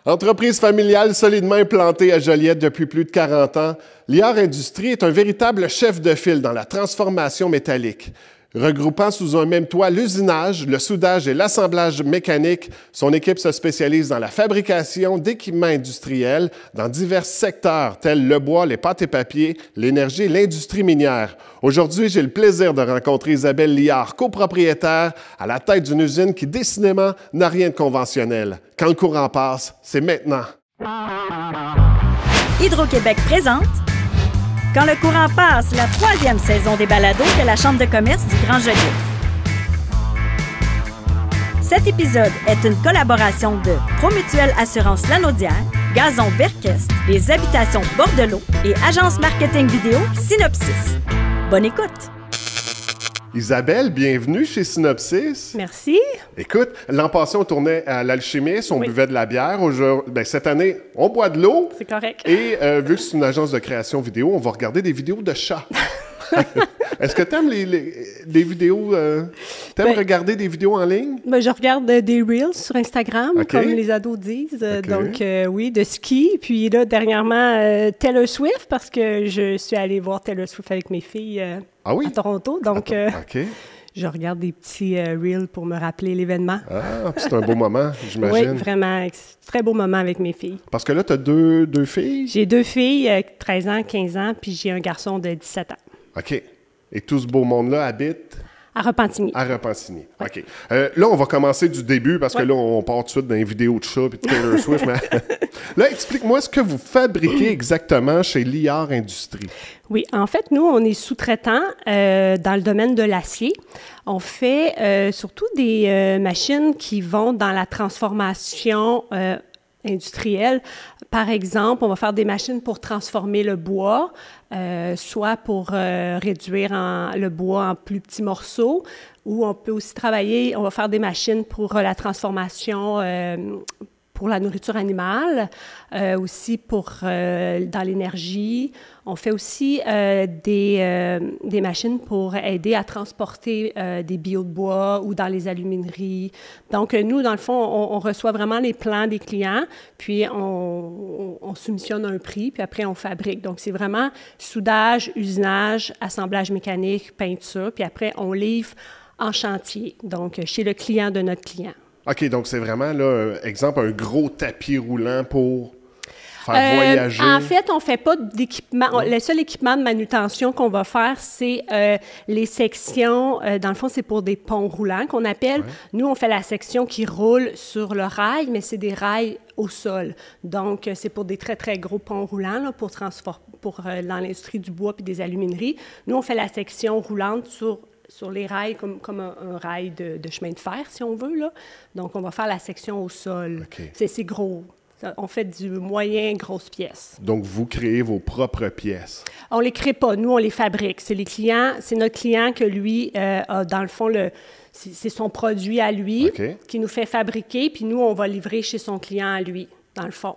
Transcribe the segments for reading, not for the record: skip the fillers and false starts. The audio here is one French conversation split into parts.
Entreprise familiale solidement implantée à Joliette depuis plus de 40 ans, Liard Industries est un véritable chef de file dans la transformation métallique. Regroupant sous un même toit l'usinage, le soudage et l'assemblage mécanique, son équipe se spécialise dans la fabrication d'équipements industriels dans divers secteurs tels le bois, les pâtes et papiers, l'énergie et l'industrie minière. Aujourd'hui, j'ai le plaisir de rencontrer Isabelle Liard, copropriétaire à la tête d'une usine qui décidément n'a rien de conventionnel. Quand le courant passe, c'est maintenant. Hydro-Québec présente Quand le courant passe, la 3e saison des balados de la Chambre de commerce du Grand Joliet. Cet épisode est une collaboration de Promutuelle Assurance Lanaudière, Gazon Verquest, les Habitations Bordelot et Agence Marketing Vidéo Synopsis. Bonne écoute! Isabelle, bienvenue chez Synopsis. Merci. Écoute, l'an passé, on tournait à l'Alchimiste, on buvait de la bière. Cette année, on boit de l'eau. C'est correct. Et vu que c'est une agence de création vidéo, on va regarder des vidéos de chats. Est-ce que tu aimes les vidéos? T'aimes regarder des vidéos en ligne? Je regarde des Reels sur Instagram, comme les ados disent. Donc, oui, de ski. Puis là, dernièrement, Taylor Swift, parce que je suis allée voir Taylor Swift avec mes filles à Toronto. Donc, je regarde des petits Reels pour me rappeler l'événement. Ah, c'est un beau moment, j'imagine. Oui, vraiment. Très beau moment avec mes filles. Parce que là, tu as deux filles? J'ai 2 filles, 13 ans, 15 ans, puis j'ai un garçon de 17 ans. OK. Et tout ce beau monde-là habite? À Repentigny. À Repentigny, ouais. OK. Là, on va commencer du début, parce que là, on part tout de suite dans les vidéos de chats et de Taylor Swift. Mais là, explique-moi ce que vous fabriquez exactement chez Liard Industries. Oui, en fait, nous, on est sous-traitants dans le domaine de l'acier. On fait surtout des machines qui vont dans la transformation industrielle. Par exemple, on va faire des machines pour transformer le bois, soit pour réduire le bois en plus petits morceaux, ou on peut aussi travailler, on va faire des machines pour la transformation pour la nourriture animale, aussi pour dans l'énergie. On fait aussi des machines pour aider à transporter des billots de bois ou dans les alumineries. Donc, nous, dans le fond, on reçoit vraiment les plans des clients, puis on soumissionne un prix, puis après, on fabrique. Donc, c'est vraiment soudage, usinage, assemblage mécanique, peinture, puis après, on livre en chantier, donc chez le client de notre client. OK, donc c'est vraiment, là, exemple, un gros tapis roulant pour faire voyager. En fait, on ne fait pas d'équipement. Le seul équipement de manutention qu'on va faire, c'est les sections. Dans le fond, c'est pour des ponts roulants qu'on appelle. Ouais. Nous, on fait la section qui roule sur le rail, mais c'est des rails au sol. Donc, c'est pour des très, très gros ponts roulants là, pour dans l'industrie du bois puis des alumineries. Nous, on fait la section roulante sur les rails, comme un rail de chemin de fer, si on veut, là. Donc, on va faire la section au sol. Okay. C'est gros. On fait du moyen, grosse pièce. Donc, vous créez vos propres pièces? On ne les crée pas. Nous, on les fabrique. C'est notre client que lui a, dans le fond, c'est son produit à lui qui nous fait fabriquer, puis nous, on va livrer chez son client à lui, dans le fond.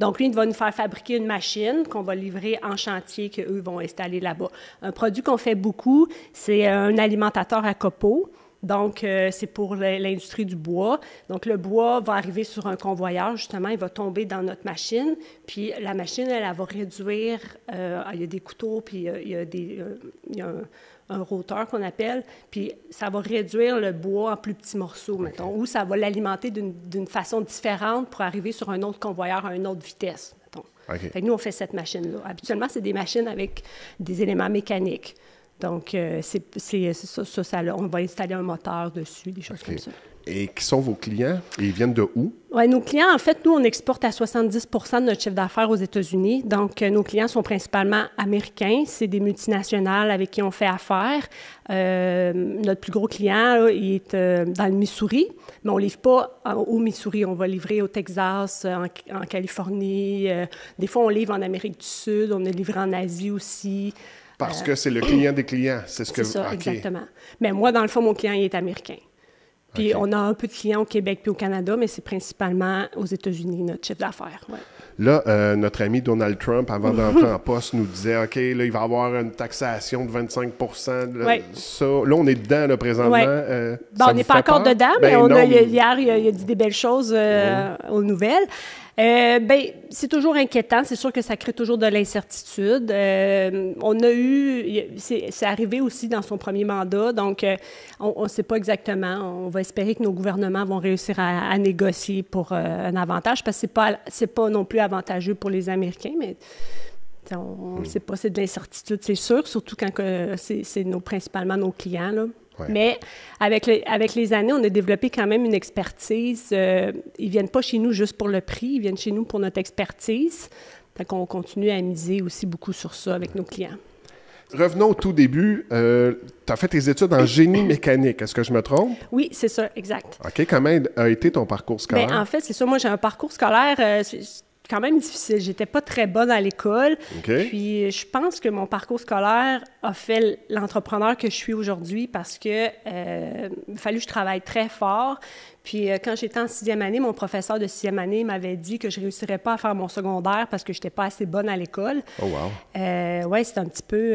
Donc, lui, il va nous faire fabriquer une machine qu'on va livrer en chantier qu'eux vont installer là-bas. Un produit qu'on fait beaucoup, c'est un alimentateur à copeaux. Donc, c'est pour l'industrie du bois. Donc, le bois va arriver sur un convoyeur, justement, il va tomber dans notre machine. Puis, la machine, elle va réduire, il y a des couteaux, puis il y a un rotor qu'on appelle, puis ça va réduire le bois en plus petits morceaux, mettons, ou ça va l'alimenter d'une façon différente pour arriver sur un autre convoyeur à une autre vitesse, mettons. Fait que nous, on fait cette machine-là. Habituellement, c'est des machines avec des éléments mécaniques. Donc, c'est ça, on va installer un moteur dessus, des choses comme ça. Et qui sont vos clients? Et ils viennent de où? Oui, nos clients, en fait, nous, on exporte à 70 % de notre chiffre d'affaires aux États-Unis. Donc, nos clients sont principalement américains. C'est des multinationales avec qui on fait affaire. Notre plus gros client, là, il est dans le Missouri, mais on ne livre pas au Missouri. On va livrer au Texas, en Californie. Des fois, on livre en Amérique du Sud. On a livré en Asie aussi. Parce que c'est le client des clients. C'est ça, exactement. Mais moi, dans le fond, mon client, il est américain. Puis OK. on a un peu de clients au Québec puis au Canada, mais c'est principalement aux États-Unis, notre chiffre d'affaires. Ouais. Là, notre ami Donald Trump, avant d'entrer en poste, nous disait, OK, là, il va y avoir une taxation de 25 là, Ouais. ça. Là, on est dedans, là, présentement. Ouais. Ça On vous n'est pas fait encore peur? dedans, Ben mais non, hier, il a dit des belles choses aux nouvelles. C'est toujours inquiétant. C'est sûr que ça crée toujours de l'incertitude. On a eu... C'est arrivé aussi dans son premier mandat, donc on ne sait pas exactement. On va espérer que nos gouvernements vont réussir à négocier pour un avantage, parce que c'est pas non plus avantageux pour les Américains, mais... On ne sait pas, c'est de l'incertitude, c'est sûr, surtout quand c'est principalement nos clients, là. Ouais. Mais avec les années, on a développé quand même une expertise. Ils ne viennent pas chez nous juste pour le prix, ils viennent chez nous pour notre expertise. Donc, on continue à miser aussi beaucoup sur ça avec nos clients. Revenons au tout début. Tu as fait tes études en génie mécanique. Est-ce que je me trompe? Oui, c'est ça, exact. OK. Comment a été ton parcours scolaire? Bien, en fait, c'est ça. Moi, j'ai un parcours scolaire quand même difficile. J'étais pas très bonne à l'école. OK. Puis, je pense que mon parcours scolaire a fait l'entrepreneur que je suis aujourd'hui, parce que il a fallu que je travaille très fort. Puis, quand j'étais en 6e année, mon professeur de 6e année m'avait dit que je ne réussirais pas à faire mon secondaire parce que je n'étais pas assez bonne à l'école. Oh wow. Oui, c'est un petit peu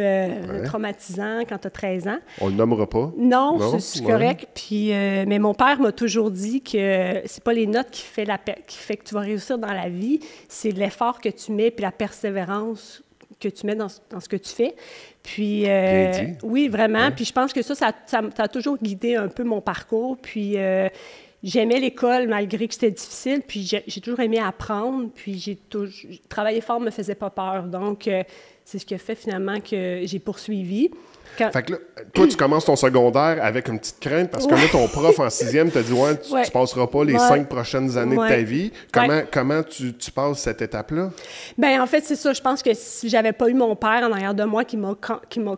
traumatisant quand tu as 13 ans. On le nommera pas? Non, c'est correct. Puis, mais mon père m'a toujours dit que c'est pas les notes qui fait que tu vas réussir dans la vie, c'est l'effort que tu mets puis la persévérance que tu mets dans ce que tu fais. Puis, Bien dit. oui, vraiment. Ouais. Puis je pense que ça a toujours guidé un peu mon parcours. Puis j'aimais l'école malgré que c'était difficile. Puis j'ai toujours aimé apprendre. Puis travailler fort ne me faisait pas peur. Donc, c'est ce qui a fait finalement que j'ai poursuivi. Fait que là, toi, tu commences ton secondaire avec une petite crainte parce que là, ton prof en 6e t'a dit « Ouais, tu passeras pas les 5 prochaines années de ta vie. » Comment tu passes cette étape-là? Bien, en fait, c'est ça. Je pense que si j'avais pas eu mon père en arrière de moi qui m'a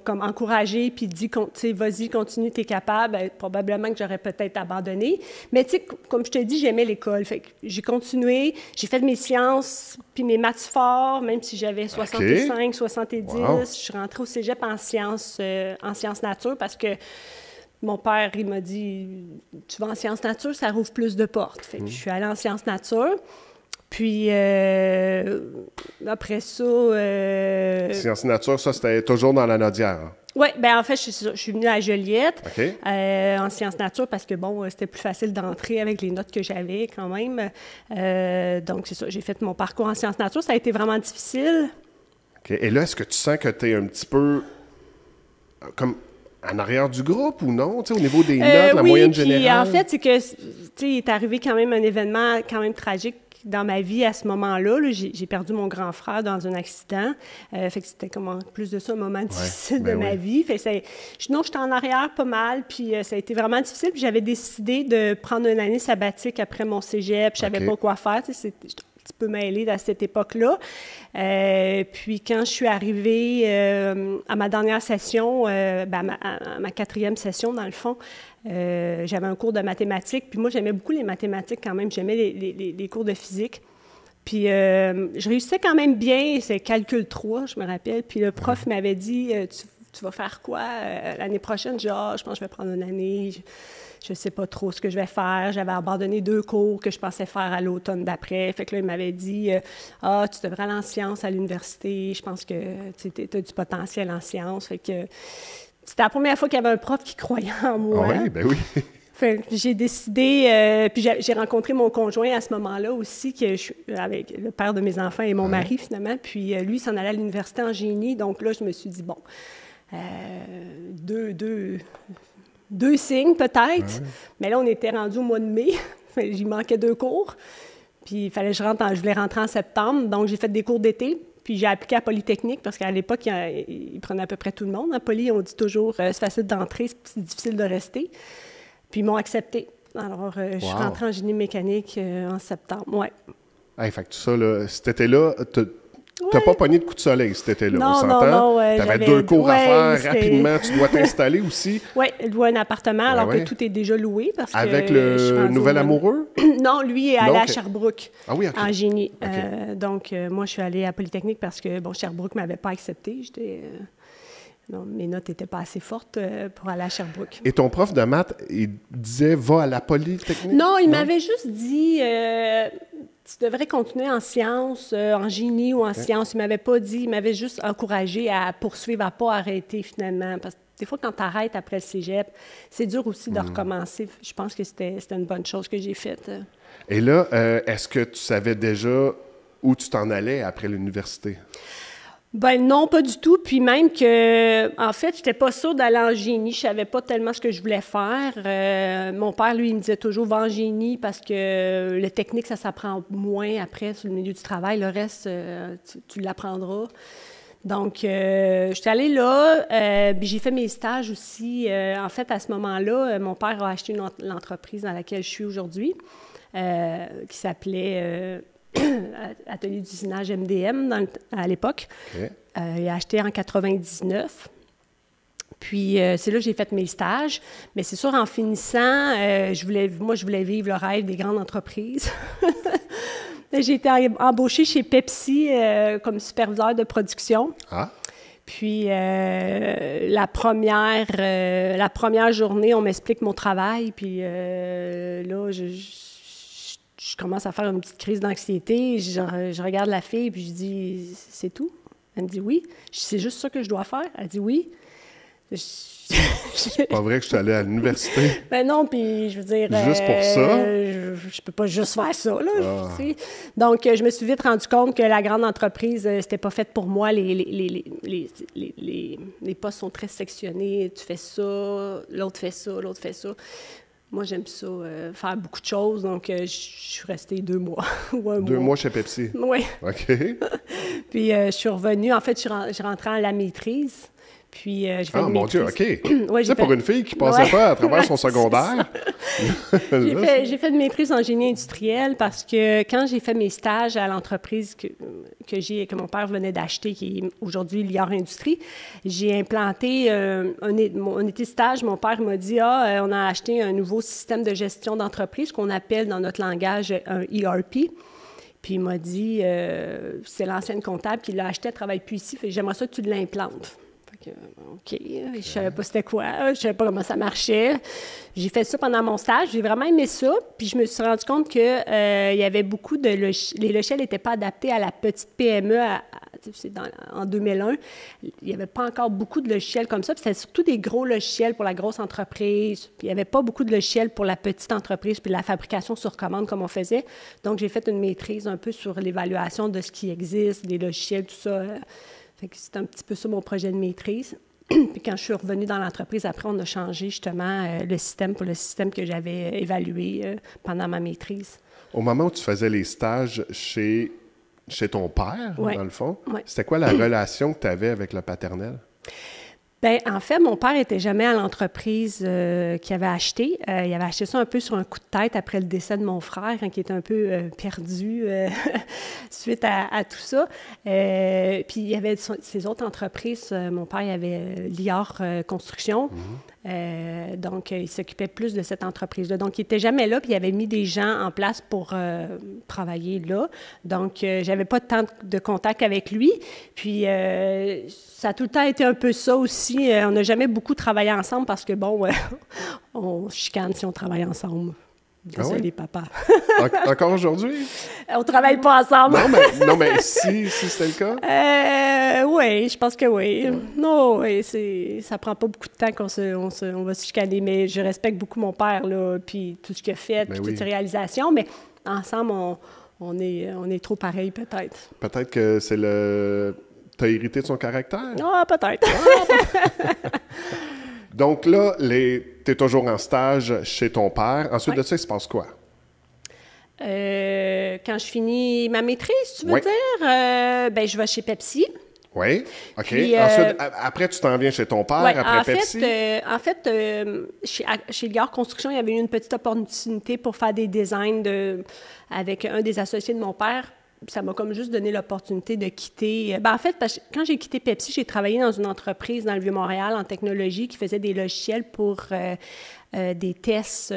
comme encouragée puis dit « Vas-y, continue, t'es capable », bien, probablement que j'aurais peut-être abandonné. Mais tu sais, comme je te dis, j'aimais l'école. Fait que j'ai continué, j'ai fait mes sciences puis mes maths forts, même si j'avais 65, 70. Wow. Je suis rentrée au cégep en sciences nature parce que mon père, il m'a dit « Tu vas en sciences nature, ça rouvre plus de portes. » Fait que je suis allée en sciences nature. Puis, après ça... Sciences nature, ça, c'était toujours dans la Nodière. Oui, bien en fait, je suis venue à Joliette OK. En sciences nature parce que, bon, c'était plus facile d'entrer avec les notes que j'avais quand même. Donc, c'est ça, j'ai fait mon parcours en sciences nature. Ça a été vraiment difficile. OK. Et là, est-ce que tu sens que tu es un petit peu comme en arrière du groupe ou non? Tu sais, au niveau des notes, la moyenne générale? Oui, en fait, c'est que, tu sais, il est arrivé quand même un événement quand même tragique dans ma vie à ce moment-là. Là, j'ai perdu mon grand frère dans un accident. Fait que c'était comme en plus de ça un moment difficile de ma vie. Fait que non, j'étais en arrière pas mal, puis ça a été vraiment difficile. Puis j'avais décidé de prendre une année sabbatique après mon cégep. Je savais pas quoi faire. Tu sais, j'étais un petit peu mêlée à cette époque-là. Puis quand je suis arrivée à ma dernière session, à ma 4e session, dans le fond, j'avais un cours de mathématiques. Puis moi, j'aimais beaucoup les mathématiques quand même. J'aimais les cours de physique. Puis je réussissais quand même bien. C'est calcul 3, je me rappelle. Puis le prof m'avait dit tu vas faire quoi l'année prochaine? Je pense que je vais prendre une année. Je ne sais pas trop ce que je vais faire. J'avais abandonné 2 cours que je pensais faire à l'automne d'après. Fait que là, il m'avait dit tu devrais aller en sciences à l'université. Je pense que tu as du potentiel en sciences. Fait que c'était la première fois qu'il y avait un prof qui croyait en moi. Ah oui, ben oui. Fait que j'ai décidé, puis j'ai rencontré mon conjoint à ce moment-là aussi, avec le père de mes enfants et mon mari finalement. Puis lui, il s'en allait à l'université en génie. Donc là, je me suis dit, bon, deux signes peut-être. Mais là, on était rendu au mois de mai. Il manquait 2 cours. Puis il fallait que je voulais rentrer en septembre. Donc j'ai fait des cours d'été. Puis j'ai appliqué à Polytechnique parce qu'à l'époque, ils prenaient à peu près tout le monde. À Poly, on dit toujours c'est facile d'entrer, c'est difficile de rester. Puis ils m'ont accepté. Alors, je suis rentrée en génie mécanique en septembre. Ouais. Hey, fait que tout ça, là, cet été-là, t'as pas pogné de coup de soleil cet été-là, on s'entend? Non. T'avais 2 cours à faire rapidement. Tu dois t'installer aussi. Oui, louer un appartement alors que tout est déjà loué. Parce avec que le nouvel amoureux? Non, lui est allé à Sherbrooke en génie. Donc, moi, je suis allée à Polytechnique parce que, bon, Sherbrooke ne m'avait pas accepté. Non, mes notes n'étaient pas assez fortes pour aller à Sherbrooke. Et ton prof de maths, il disait « va à la Polytechnique ». Non, il m'avait juste dit tu devrais continuer en sciences, en génie ou en sciences. Il m'avait pas dit, il m'avait juste encouragé à poursuivre, à pas arrêter finalement. Parce que des fois, quand tu arrêtes après le cégep, c'est dur aussi de recommencer. Je pense que c'était une bonne chose que j'ai faite. Et là, est-ce que tu savais déjà où tu t'en allais après l'université? Ben non, pas du tout. Puis même que, en fait, j'étais pas sûre d'aller en génie. Je savais pas tellement ce que je voulais faire. Mon père, lui, il me disait toujours va en génie parce que le technique, ça s'apprend moins après sur le milieu du travail. Le reste, tu l'apprendras. Donc, j'étais allée là, puis j'ai fait mes stages aussi. En fait, à ce moment-là, mon père a acheté l'entreprise dans laquelle je suis aujourd'hui, qui s'appelait Atelier d'usinage MDM à l'époque. Okay. Il a acheté en 99. Puis, c'est là que j'ai fait mes stages. Mais c'est sûr, en finissant, je voulais vivre le rêve des grandes entreprises. J'ai été embauchée chez Pepsi comme superviseur de production. Ah. Puis, la première journée, on m'explique mon travail. Puis là, je commence à faire une petite crise d'anxiété. Je regarde la fille, puis je dis « C'est tout? » Elle me dit « Oui. » Je dis « C'est juste ça que je dois faire? » Elle dit « Oui. » C'est pas vrai que je suis allée à l'université. Ben non, puis je veux dire... Juste pour ça? Je peux pas juste faire ça, là. Ah. Donc, je me suis vite rendu compte que la grande entreprise, c'était pas fait pour moi. Les postes sont très sectionnés. Tu fais ça, l'autre fait ça, l'autre fait ça. Moi, j'aime ça, faire beaucoup de choses. Donc, je suis restée 2 mois ou un mois. 2 mois chez Pepsi? Oui. OK. Puis, je suis revenue. En fait, je suis rentrée en la maîtrise. Puis, j'ai fait une maîtrise. Mon Dieu, OK. Ouais, c'est pour une fille qui ne passait pas à travers son secondaire. J'ai fait une maîtrise en génie industriel parce que quand j'ai fait mes stages à l'entreprise que mon père venait d'acheter, qui est aujourd'hui Liard Industrie, j'ai implanté un été stage. Mon père m'a dit « Ah, on a acheté un nouveau système de gestion d'entreprise qu'on appelle dans notre langage un ERP. » Puis il m'a dit c'est l'ancienne comptable qui l'a acheté, elle ne travaille plus ici, j'aimerais ça que tu l'implantes. OK, je ne savais pas c'était quoi, je ne savais pas comment ça marchait. J'ai fait ça pendant mon stage, j'ai vraiment aimé ça, puis je me suis rendu compte qu'il y avait beaucoup de les logiciels n'étaient pas adaptés à la petite PME en 2001. Il n'y avait pas encore beaucoup de logiciels comme ça, puis c'était surtout des gros logiciels pour la grosse entreprise, puis il n'y avait pas beaucoup de logiciels pour la petite entreprise, puis la fabrication sur commande comme on faisait. Donc, j'ai fait une maîtrise un peu sur l'évaluation de ce qui existe, des logiciels, tout ça. C'est un petit peu ça mon projet de maîtrise. Puis quand je suis revenue dans l'entreprise, après, on a changé justement le système pour le système que j'avais évalué pendant ma maîtrise. Au moment où tu faisais les stages chez ton père, dans le fond, c'était quoi la relation que tu avais avec le paternel? Bien, en fait, mon père n'était jamais à l'entreprise qu'il avait acheté. Il avait acheté ça un peu sur un coup de tête après le décès de mon frère, qui était un peu perdu suite à tout ça. Puis, il y avait ses autres entreprises. Mon père, il avait Liard Construction. Donc, il s'occupait plus de cette entreprise-là. Donc, il n'était jamais là, puis il avait mis des gens en place pour travailler là. Donc, j'avais pas tant de contact avec lui. Puis, ça a tout le temps été un peu ça aussi. On n'a jamais beaucoup travaillé ensemble parce que, bon, on chicane si on travaille ensemble. Désolé, papa. Encore aujourd'hui? On ne travaille pas ensemble. Non, mais si c'était le cas? Oui, je pense que oui. Non, oui, ça prend pas beaucoup de temps qu'on va se chicaner, mais je respecte beaucoup mon père, là, puis tout ce qu'il a fait, puis toutes ses réalisations, mais ensemble, on est trop pareils, peut-être. Peut-être que c'est T'as hérité de son caractère? Ah, peut-être. Donc là, tu es toujours en stage chez ton père. Ensuite de ça, il se passe quoi? Quand je finis ma maîtrise, tu veux dire? Ben, je vais chez Pepsi. Oui, OK. Puis, ensuite, après, tu t'en viens chez ton père, après Pepsi? Chez Liard Construction, il y avait eu une petite opportunité pour faire des designs avec un des associés de mon père. Ça m'a comme juste donné l'opportunité de quitter. En fait, parce que quand j'ai quitté Pepsi, j'ai travaillé dans une entreprise dans le Vieux-Montréal en technologie qui faisait des logiciels pour des tests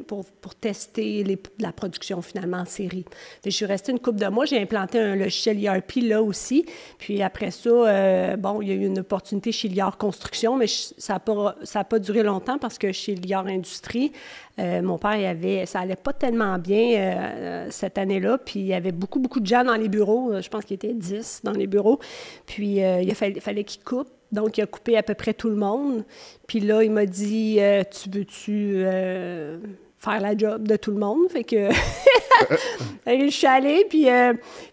pour tester la production finalement en série. Puis, je suis restée une couple de mois, j'ai implanté un logiciel ERP là aussi. Puis après ça, bon, il y a eu une opportunité chez Liard Construction, mais ça n'a pas duré longtemps parce que chez Liard Industrie, mon père, ça allait pas tellement bien cette année-là, puis il y avait beaucoup, beaucoup de gens dans les bureaux. Je pense qu'il y était 10 dans les bureaux. Puis il fallait qu'il coupe. Donc, il a coupé à peu près tout le monde. Puis là, il m'a dit, tu veux-tu faire la job de tout le monde? Fait que je suis allée, puis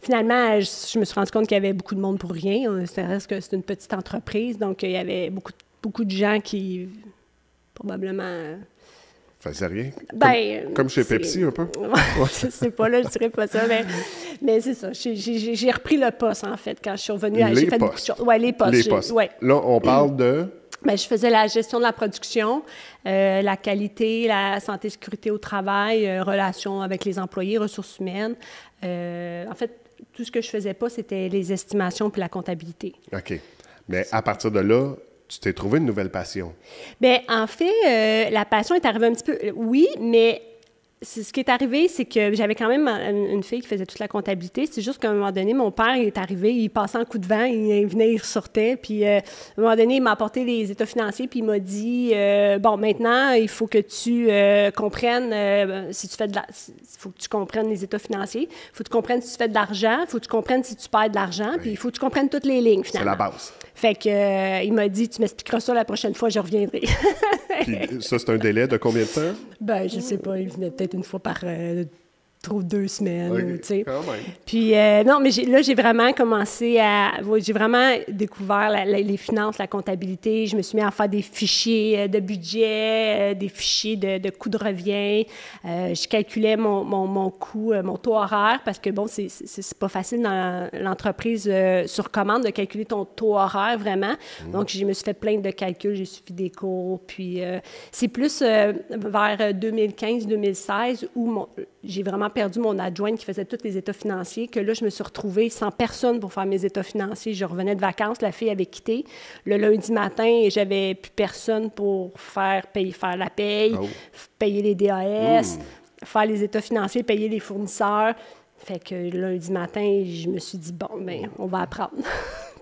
finalement, je me suis rendu compte qu'il y avait beaucoup de monde pour rien. C'est une petite entreprise, donc il y avait beaucoup de gens qui, probablement... faisait rien? Ben, comme chez Pepsi, un peu? Je sais pas, là, je dirais pas ça, mais c'est ça. J'ai repris le poste, en fait, quand je suis revenue. J'ai fait beaucoup de choses. Oui, les postes. Les postes. Ouais. Là, on parle de... Bien, je faisais la gestion de la production, la qualité, la santé et sécurité au travail, relations avec les employés, ressources humaines. En fait, tout ce que je faisais pas, c'était les estimations puis la comptabilité. OK. Mais à partir de là, tu t'es trouvé une nouvelle passion. Bien, en fait, la passion est arrivée un petit peu... Oui, mais ce qui est arrivé, c'est que j'avais quand même une fille qui faisait toute la comptabilité. C'est juste qu'à un moment donné, mon père il est arrivé, il passait un coup de vent, il venait, il ressortait. Puis, à un moment donné, il m'a apporté les états financiers, puis il m'a dit bon, maintenant, il faut que tu comprennes si tu fais il faut que tu comprennes les états financiers. Il faut que tu comprennes si tu fais de l'argent. Il faut que tu comprennes si tu perds de l'argent. Puis, il faut que tu comprennes toutes les lignes, finalement. C'est la base. Fait que, il m'a dit, tu m'expliqueras ça la prochaine fois, je reviendrai. Puis ça, c'est un délai de combien de temps? Ben, je sais pas, il venait peut-être une fois par 2 semaines, okay, tu sais. Quand même. Puis, non, mais là, j'ai vraiment commencé j'ai vraiment découvert les finances, la comptabilité. Je me suis mis à faire des fichiers de budget, des fichiers de coût de revient. Je calculais mon coût, mon taux horaire, parce que, bon, c'est pas facile dans l'entreprise sur commande de calculer ton taux horaire, vraiment. Donc, je me suis fait plein de calculs, j'ai suivi des cours. Puis, c'est plus vers 2015-2016 où j'ai vraiment perdu mon adjointe qui faisait tous les états financiers, que là, je me suis retrouvée sans personne pour faire mes états financiers. Je revenais de vacances, la fille avait quitté. Le lundi matin, j'avais plus personne pour faire la paye, payer les DAS, faire les états financiers, payer les fournisseurs. Fait que lundi matin, je me suis dit, bon, bien, on va apprendre.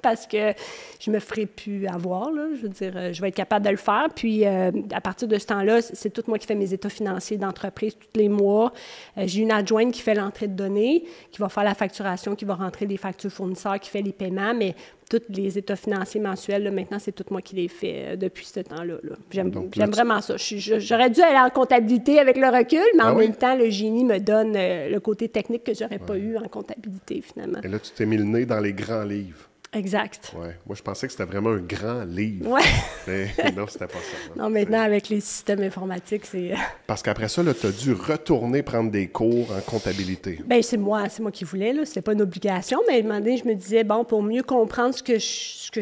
Parce que je me ferai plus avoir, là. Je veux dire, je vais être capable de le faire. Puis, à partir de ce temps-là, c'est tout moi qui fais mes états financiers d'entreprise tous les mois. J'ai une adjointe qui fait l'entrée de données, qui va faire la facturation, qui va rentrer les factures fournisseurs, qui fait les paiements, mais tous les états financiers mensuels, là, maintenant, c'est tout moi qui les fais depuis ce temps-là. J'aime vraiment ça. J'aurais dû aller en comptabilité avec le recul, mais en même temps, le génie me donne le côté technique que j'aurais pas eu en comptabilité, finalement. Et là, tu t'es mis le nez dans les grands livres. Exact. Ouais. Moi, je pensais que c'était vraiment un grand livre. Ouais. Mais non, c'était pas ça. Non, maintenant, avec les systèmes informatiques, c'est... Parce qu'après ça, tu as dû retourner prendre des cours en comptabilité. Bien, c'est moi qui voulais, là. C'était pas une obligation, mais à un moment donné, je me disais, bon, pour mieux comprendre ce que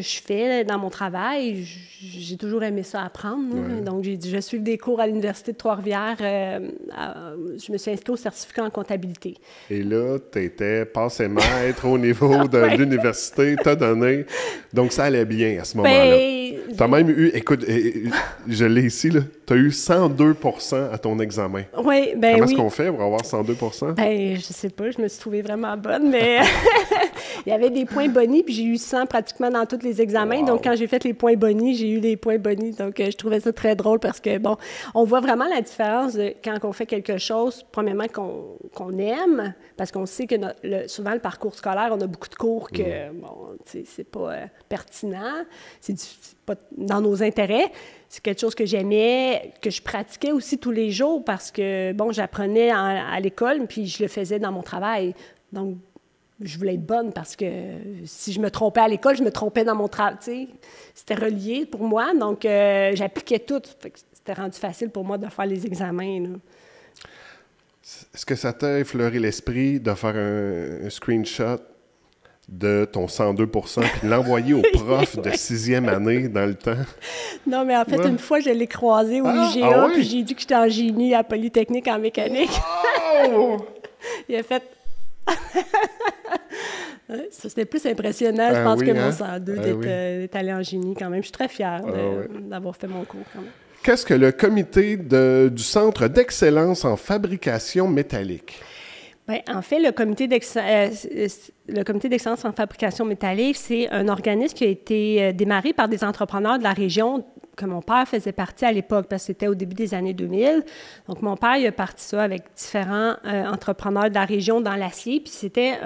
je fais là, dans mon travail, j'ai toujours aimé ça apprendre. Ouais. Donc, j'ai dit, je vais suivre des cours à l'Université de Trois-Rivières. Je me suis inscrite au certificat en comptabilité. Et là, tu étais passé maître au niveau de l'université, donné. Donc, ça allait bien à ce moment-là. Tu as même eu, écoute, je l'ai ici, là, tu as eu 102 % à ton examen. Oui, bien Comment est-ce qu'on fait pour avoir 102 %? Bien, je sais pas, je me suis trouvée vraiment bonne, mais il y avait des points bonis, puis j'ai eu 100 pratiquement dans tous les examens. Wow. Donc, quand j'ai fait les points bonis, j'ai eu les points bonis. Donc, je trouvais ça très drôle parce que, bon, on voit vraiment la différence de quand on fait quelque chose, premièrement, qu'on aime, parce qu'on sait que souvent, le parcours scolaire, on a beaucoup de cours que, bon, tu sais, c'est pas pertinent, c'est pas dans nos intérêts. C'est quelque chose que j'aimais, que je pratiquais aussi tous les jours parce que, bon, j'apprenais à l'école, puis je le faisais dans mon travail. Donc, je voulais être bonne parce que si je me trompais à l'école, je me trompais dans mon travail, tu sais. C'était relié pour moi, donc j'appliquais tout. Fait que c'était rendu facile pour moi de faire les examens, là. Est-ce que ça t'a effleuré l'esprit de faire un screenshot de ton 102 % puis l'envoyer au prof de 6e année dans le temps? Non, mais en fait, une fois, je l'ai croisé au IGA, puis j'ai dit que j'étais en génie à Polytechnique en mécanique. Oh! Il a fait... Ça, c'était plus impressionnant, je pense, que mon 102 d'être allé en génie quand même. Je suis très fière d'avoir fait mon cours quand même. qu'est-ce que le comité du Centre d'excellence en fabrication métallique? Bien, en fait, le comité d'excellence en fabrication métallique, c'est un organisme qui a été démarré par des entrepreneurs de la région que mon père faisait partie à l'époque, parce que c'était au début des années 2000. Donc, mon père, il a parti ça avec différents entrepreneurs de la région dans l'acier, puis c'était...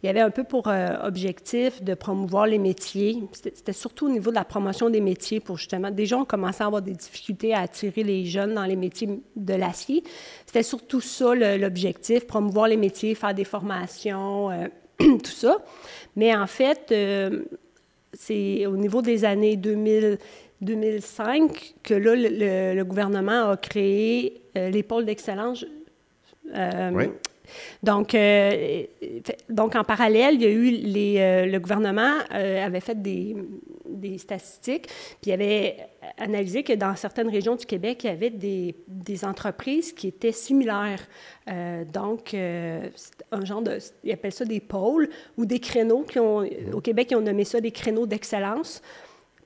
il y avait un peu pour objectif de promouvoir les métiers. C'était surtout au niveau de la promotion des métiers pour justement... Déjà, on commençait à avoir des difficultés à attirer les jeunes dans les métiers de l'acier. C'était surtout ça l'objectif, promouvoir les métiers, faire des formations, tout ça. Mais en fait, c'est au niveau des années 2005 que là, le gouvernement a créé les pôles d'excellence. Oui. Donc, en parallèle, il y a eu le gouvernement avait fait des statistiques, puis il avait analysé que dans certaines régions du Québec, il y avait des entreprises qui étaient similaires. Donc, un genre de... Ils appellent ça des pôles ou des créneaux. Au Québec, ils ont nommé ça des créneaux d'excellence.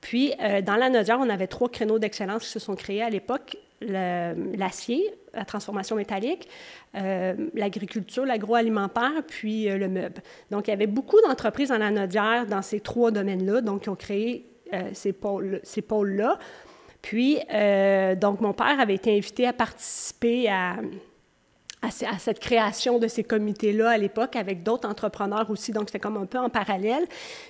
Puis, dans la Naudière, on avait 3 créneaux d'excellence qui se sont créés à l'époque. L'acier, la transformation métallique, l'agriculture, l'agroalimentaire, puis le meuble. Donc, il y avait beaucoup d'entreprises dans la Naudière dans ces 3 domaines-là, donc qui ont créé ces pôles-là. Puis, donc, mon père avait été invité à participer à cette création de ces comités-là à l'époque avec d'autres entrepreneurs aussi, donc c'était comme un peu en parallèle.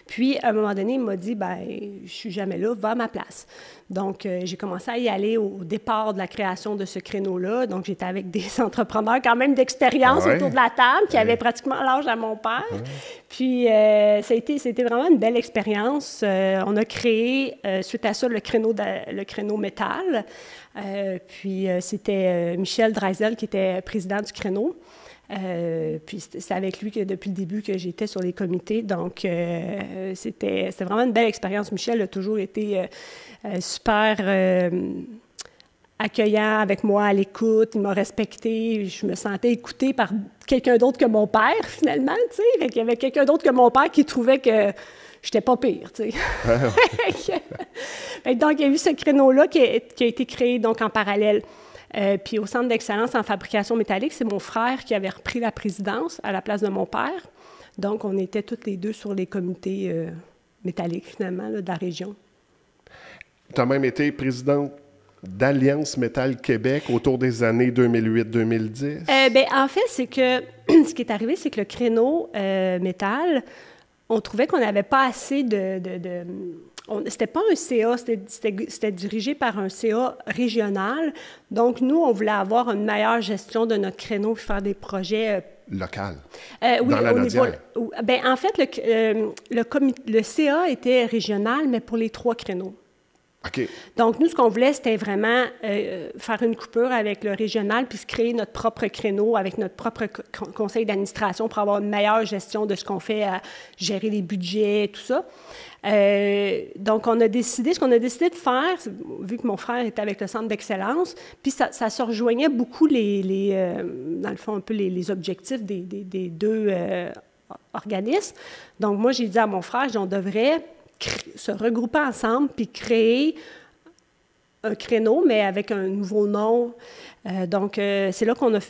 Puis, à un moment donné, il m'a dit, bien, je suis jamais là, va à ma place. Donc, j'ai commencé à y aller au départ de la création de ce créneau-là. Donc, j'étais avec des entrepreneurs quand même d'expérience autour de la table qui avaient pratiquement l'âge à mon père. Puis, c'était vraiment une belle expérience. On a créé, suite à ça, le créneau métal. Puis, c'était Michel Dreisel qui était président du créneau. Puis c'est avec lui que depuis le début que j'étais sur les comités. Donc, c'était vraiment une belle expérience. Michel a toujours été super accueillant avec moi, à l'écoute. Il m'a respectée. Je me sentais écoutée par quelqu'un d'autre que mon père, finalement, tu sais. Il y avait quelqu'un d'autre que mon père qui trouvait que j'étais pas pire, tu sais. Donc, il y a eu ce créneau-là qui a été créé donc en parallèle. Puis au Centre d'excellence en fabrication métallique, c'est mon frère qui avait repris la présidence à la place de mon père. Donc, on était toutes les deux sur les comités métalliques, finalement, là, de la région. Tu as même été présidente d'Alliance Métal Québec autour des années 2008-2010. Bien, en fait, c'est que ce qui est arrivé, c'est que le créneau métal, on trouvait qu'on n'avait pas assez c'était pas un CA, c'était dirigé par un CA régional. Donc, nous, on voulait avoir une meilleure gestion de notre créneau et faire des projets... local, oui, dans la Naudière. Bien, en fait, le CA était régional, mais pour les 3 créneaux. OK. Donc, nous, ce qu'on voulait, c'était vraiment faire une coupure avec le régional puis se créer notre propre créneau avec notre propre conseil d'administration pour avoir une meilleure gestion de ce qu'on fait à gérer les budgets, tout ça. Donc, ce qu'on a décidé de faire, vu que mon frère était avec le Centre d'excellence, puis ça se rejoignait beaucoup, dans le fond, un peu les objectifs des 2 organismes. Donc, moi, j'ai dit à mon frère, on devrait se regrouper ensemble puis créer un créneau, mais avec un nouveau nom. Donc, c'est là qu'on a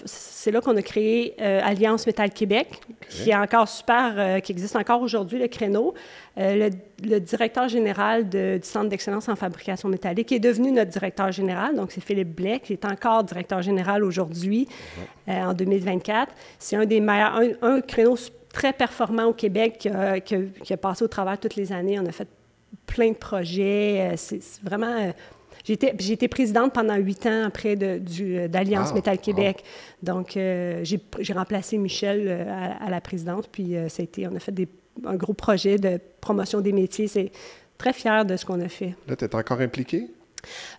créé Alliance Métal Québec, qui est encore super, qui existe encore aujourd'hui, le créneau. Le directeur général du Centre d'excellence en fabrication métallique est devenu notre directeur général, donc c'est Philippe Blais, qui est encore directeur général aujourd'hui, en 2024. C'est un des meilleurs, un créneau très performant au Québec qui a passé au travers toutes les années. On a fait plein de projets. C'est vraiment... J'ai été présidente pendant 8 ans après d'Alliance Métal Québec. Donc, j'ai remplacé Michel à la présidence, puis on a fait un gros projet de promotion des métiers. C'est très fière de ce qu'on a fait. Là, tu es encore impliquée?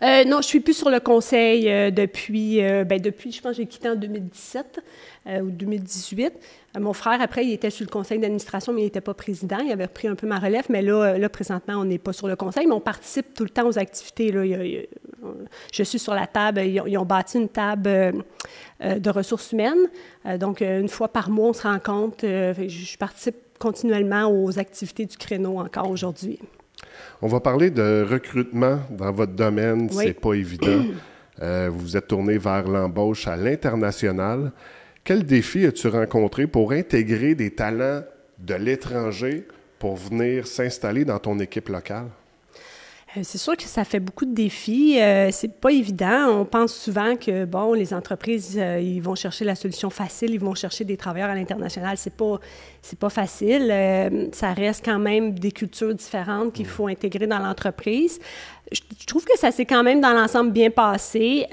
Non, je ne suis plus sur le conseil depuis, je pense que j'ai quitté en 2017 ou 2018. Mon frère, après, il était sur le conseil d'administration, mais il n'était pas président. Il avait pris un peu ma relève, mais là présentement, on n'est pas sur le conseil, mais on participe tout le temps aux activités. Là. Je suis sur la table. Ils ont bâti une table de ressources humaines. Donc, une fois par mois, on se rencontre. Je participe continuellement aux activités du créneau encore aujourd'hui. On va parler de recrutement dans votre domaine. Oui. C'est pas évident. Vous vous êtes tourné vers l'embauche à l'international. Quel défi as-tu rencontré pour intégrer des talents de l'étranger pour venir s'installer dans ton équipe locale? C'est sûr que ça fait beaucoup de défis. C'est pas évident. On pense souvent que, bon, les entreprises, ils vont chercher la solution facile, ils vont chercher des travailleurs à l'international. C'est pas facile. Ça reste quand même des cultures différentes qu'il faut intégrer dans l'entreprise. Je trouve que ça s'est quand même, dans l'ensemble, bien passé.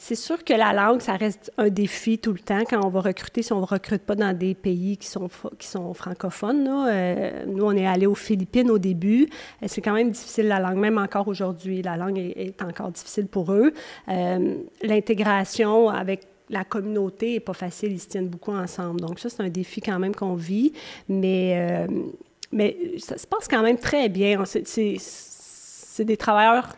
C'est sûr que la langue, ça reste un défi tout le temps quand on va recruter, si on ne recrute pas dans des pays qui sont francophones. Là. Nous, on est allés aux Philippines au début. C'est quand même difficile, la langue, même encore aujourd'hui. La langue est encore difficile pour eux. L'intégration avec la communauté n'est pas facile, ils se tiennent beaucoup ensemble. Donc ça, c'est un défi quand même qu'on vit, mais ça se passe quand même très bien. C'est des travailleurs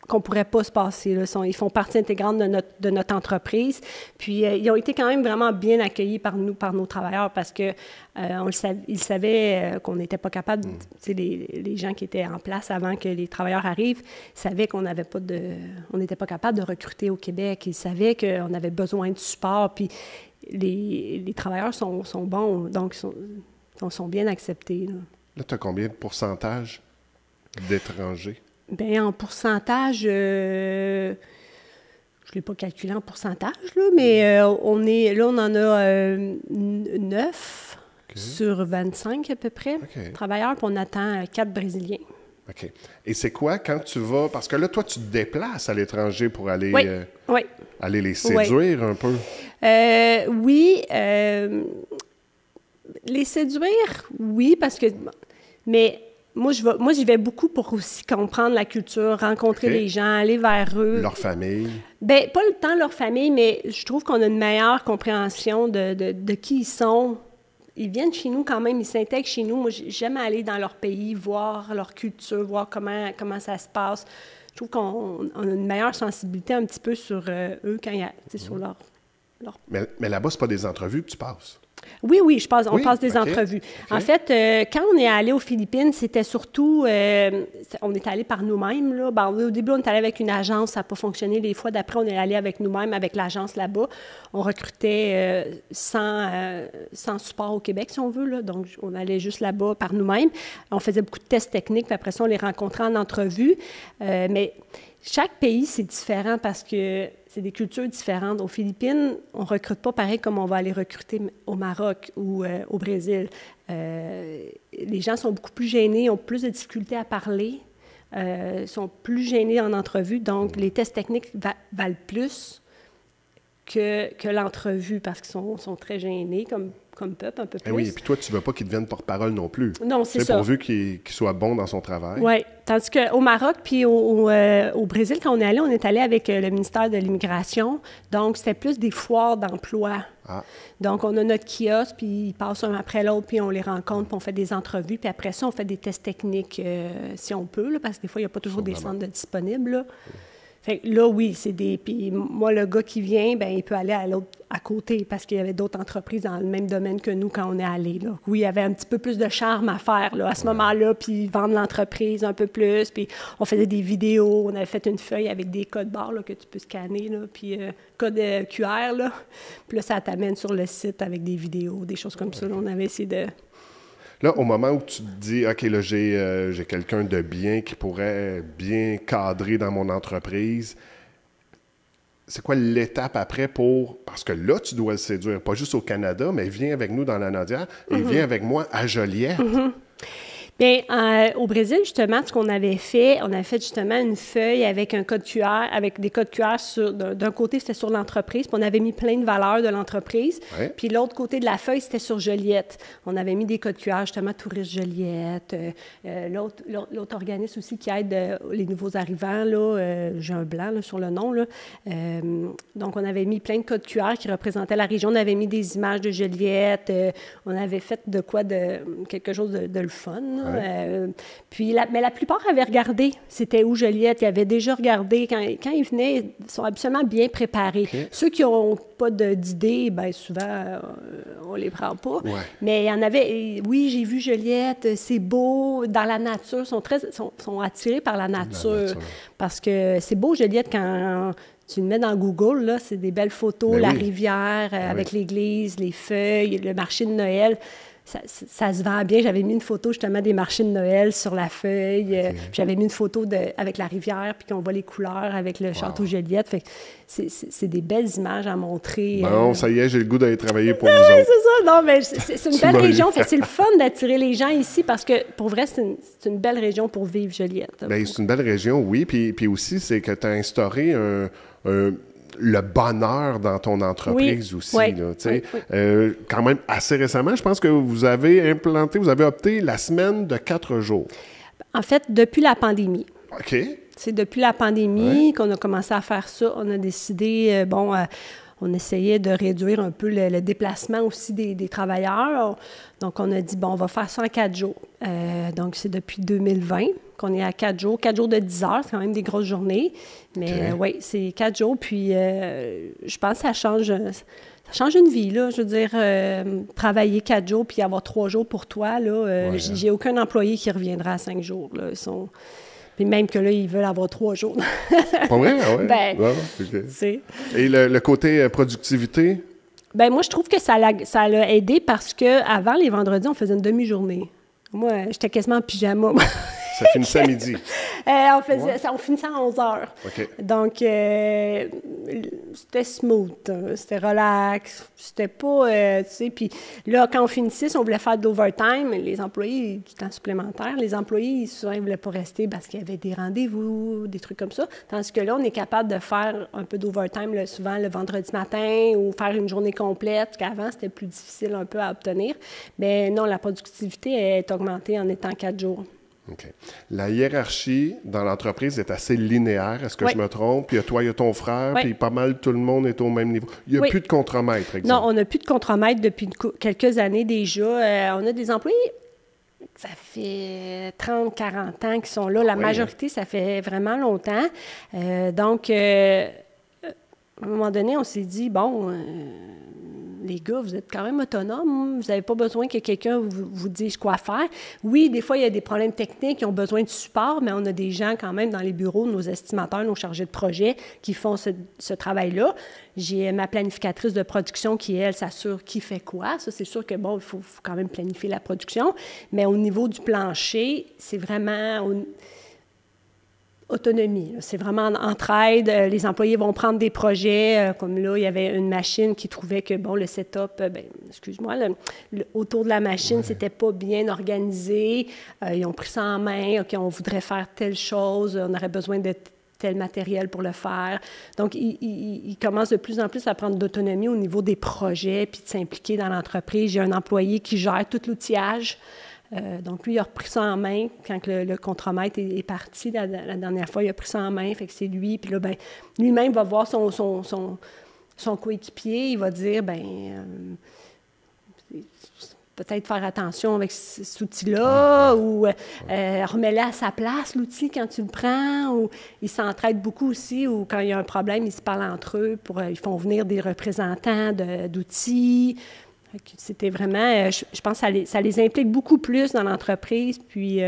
qu'on ne pourrait pas se passer. Là. Ils font partie intégrante de notre entreprise. Puis, ils ont été quand même vraiment bien accueillis par nos travailleurs parce que ils savaient qu'on n'était pas capable, les gens qui étaient en place avant que les travailleurs arrivent, savaient qu'on n'était pas capable de recruter au Québec. Ils savaient qu'on avait besoin de support. Puis, les travailleurs sont bons, donc sont bien acceptés. Là, tu as combien de pourcentage d'étrangers? Bien, en pourcentage, je ne l'ai pas calculé en pourcentage, là, mais on en a 9 sur 25 à peu près travailleurs, puis on attend 4 Brésiliens. OK. Et c'est quoi quand tu vas... Parce que là, toi, tu te déplaces à l'étranger pour aller, aller les séduire un peu. Oui. Les séduire, oui, parce que... Mais... Moi, j'y vais beaucoup pour aussi comprendre la culture, rencontrer les gens, aller vers eux. Leur famille? Bien, pas le temps de leur famille, mais je trouve qu'on a une meilleure compréhension de qui ils sont. Ils viennent chez nous quand même, ils s'intègrent chez nous. Moi, j'aime aller dans leur pays, voir leur culture, voir comment ça se passe. Je trouve qu'on a une meilleure sensibilité un petit peu sur eux quand il y a, sur leur... Mais là-bas, c'est pas des entrevues que tu passes? Oui, on passe des entrevues. En fait, quand on est allé aux Philippines, c'était surtout... on est allé par nous-mêmes. Là. Ben, au début, on est allé avec une agence, ça n'a pas fonctionné. Les fois d'après, on est allé avec nous-mêmes, avec l'agence là-bas. On recrutait sans support au Québec, si on veut. Là. Donc, on allait juste là-bas par nous-mêmes. On faisait beaucoup de tests techniques, puis après ça, on les rencontrait en entrevue. Mais chaque pays, c'est différent parce que c'est des cultures différentes. Aux Philippines, on ne recrute pas pareil comme on va aller recruter au Maroc ou au Brésil. Les gens sont beaucoup plus gênés, ont plus de difficultés à parler, sont plus gênés en entrevue. Donc, les tests techniques valent plus que l'entrevue parce qu'ils sont très gênés comme peuple, un peu plus. Oui, et puis toi, tu ne veux pas qu'il devienne porte-parole non plus. Non, c'est ça. Pourvu qu'il soit bon dans son travail. Oui, tandis qu'au Maroc puis au Brésil, quand on est allé avec le ministère de l'Immigration, donc c'était plus des foires d'emploi. Ah. Donc, on a notre kiosque, puis ils passent un après l'autre, puis on les rencontre, puis on fait des entrevues, puis après ça, on fait des tests techniques, si on peut, là, parce que des fois, il n'y a pas toujours des centres disponibles, là. Fait que là, oui, c'est des... Puis moi, le gars qui vient, bien, il peut aller à l'autre à côté parce qu'il y avait d'autres entreprises dans le même domaine que nous quand on est allé, là. Oui, il y avait un petit peu plus de charme à faire, là, à ce moment-là, puis vendre l'entreprise un peu plus, puis on faisait des vidéos, on avait fait une feuille avec des codes barres, là, que tu peux scanner, là, puis code QR, là. Puis là, ça t'amène sur le site avec des vidéos, des choses comme ça. Là, on avait essayé de... Là, au moment où tu te dis, OK, là, j'ai quelqu'un de bien qui pourrait bien cadrer dans mon entreprise, c'est quoi l'étape après pour... Parce que là, tu dois le séduire, pas juste au Canada, mais viens avec nous dans la Nadière et viens avec moi à Joliette. Bien, au Brésil, justement, ce qu'on avait fait, on avait fait justement une feuille avec un code QR, avec des codes QR d'un côté, c'était sur l'entreprise, puis on avait mis plein de valeurs de l'entreprise. Ouais. Puis l'autre côté de la feuille, c'était sur Joliette. On avait mis des codes QR, justement, Tourisme Joliette. L'autre organisme aussi qui aide les nouveaux arrivants, là, j'ai un blanc là, sur le nom, là. Donc, on avait mis plein de codes QR qui représentaient la région. On avait mis des images de Joliette. On avait fait quelque chose de le fun, là. Ouais. Mais la plupart avaient regardé c'était où Joliette. Ils avaient déjà regardé. Quand ils venaient, ils sont absolument bien préparés. Okay. Ceux qui n'ont pas d'idée, bien souvent, on les prend pas. Ouais. Mais il y en avait, oui, j'ai vu Joliette, c'est beau, dans la nature, sont attirés par la nature. Parce que c'est beau, Joliette, quand tu le mets dans Google, là, c'est des belles photos, la rivière avec l'église, les feuilles, le marché de Noël. Ça se vend bien. J'avais mis une photo justement des marchés de Noël sur la feuille. J'avais mis une photo avec la rivière, puis qu'on voit les couleurs avec le château Joliette. Fait que c'est des belles images à montrer. Bon, ça y est, j'ai le goût d'aller travailler pour vous autres. Oui, c'est ça. Non, mais c'est une belle région. Fait que c'est le fun d'attirer les gens ici parce que, pour vrai, c'est une belle région pour vivre, Joliette. Bien, c'est une belle région, oui. Puis aussi, c'est que tu as instauré le bonheur dans ton entreprise aussi. Là, quand même assez récemment, je pense que vous avez opté la semaine de 4 jours. En fait, depuis la pandémie. OK. C'est depuis la pandémie qu'on a commencé à faire ça. On a décidé, on essayait de réduire un peu le déplacement aussi des travailleurs. Donc, on a dit, on va faire ça en 4 jours. Donc, c'est depuis 2020 qu'on est à 4 jours. 4 jours de 10 heures, c'est quand même des grosses journées. Mais oui, c'est 4 jours. Puis, je pense que ça change une vie, là. Je veux dire, travailler 4 jours puis avoir 3 jours pour toi, là. J'ai aucun employé qui reviendra à 5 jours, là. Puis même que là, ils veulent avoir 3 jours. Pas vrai? Ah ouais? Ben, okay. Et le côté productivité? Ben moi, je trouve que ça l'a aidé parce qu'avant, les vendredis, on faisait une demi-journée. Moi, j'étais quasiment en pyjama. Ça finissait à midi? On finissait à 11 heures. Okay. Donc, c'était smooth, c'était relax, c'était pas, tu sais, puis là, quand on finissait, si on voulait faire de l'overtime, les employés, du temps supplémentaire, les employés, souvent, ils ne voulaient pas rester parce qu'il y avait des rendez-vous, des trucs comme ça. Tandis que là, on est capable de faire un peu d'overtime, souvent le vendredi matin, ou faire une journée complète, qu'avant, c'était plus difficile un peu à obtenir. Mais non, la productivité est augmentée en étant 4 jours. OK. La hiérarchie dans l'entreprise est assez linéaire. Est-ce que je me trompe? Puis toi, il y a ton frère, puis pas mal tout le monde est au même niveau. Il n'y a plus de contremaître, exemple. Non, on n'a plus de contremaître depuis quelques années déjà. On a des employés, ça fait 30, 40 ans qu'ils sont là. La majorité, ça fait vraiment longtemps. Donc, à un moment donné, on s'est dit, les gars, vous êtes quand même autonomes. Vous n'avez pas besoin que quelqu'un vous dise quoi faire. Oui, des fois, il y a des problèmes techniques qui ont besoin de support, mais on a des gens quand même dans les bureaux, nos estimateurs, nos chargés de projet, qui font ce travail-là. J'ai ma planificatrice de production qui, elle, s'assure qui fait quoi. Ça, c'est sûr que, il faut quand même planifier la production. Mais au niveau du plancher, c'est vraiment autonomie. C'est vraiment en entraide. Les employés vont prendre des projets. Comme là, il y avait une machine qui trouvait que, le setup, autour de la machine, c'était pas bien organisé. Ils ont pris ça en main. OK, on voudrait faire telle chose. On aurait besoin de tel matériel pour le faire. Donc, ils commencent de plus en plus à prendre d'autonomie au niveau des projets puis de s'impliquer dans l'entreprise. J'ai un employé qui gère tout l'outillage. Donc, lui, il a repris ça en main quand le contremaître est parti. La dernière fois, il a pris ça en main, fait que c'est lui. Puis là, lui-même va voir son coéquipier. Il va dire, peut-être faire attention avec cet outil-là ou remets-le à sa place, l'outil, quand tu le prends. Ou ils s'entraident beaucoup aussi, ou quand il y a un problème, ils se parlent entre eux. Ils font venir des représentants d'outils. C'était vraiment, je pense que ça les implique beaucoup plus dans l'entreprise, puis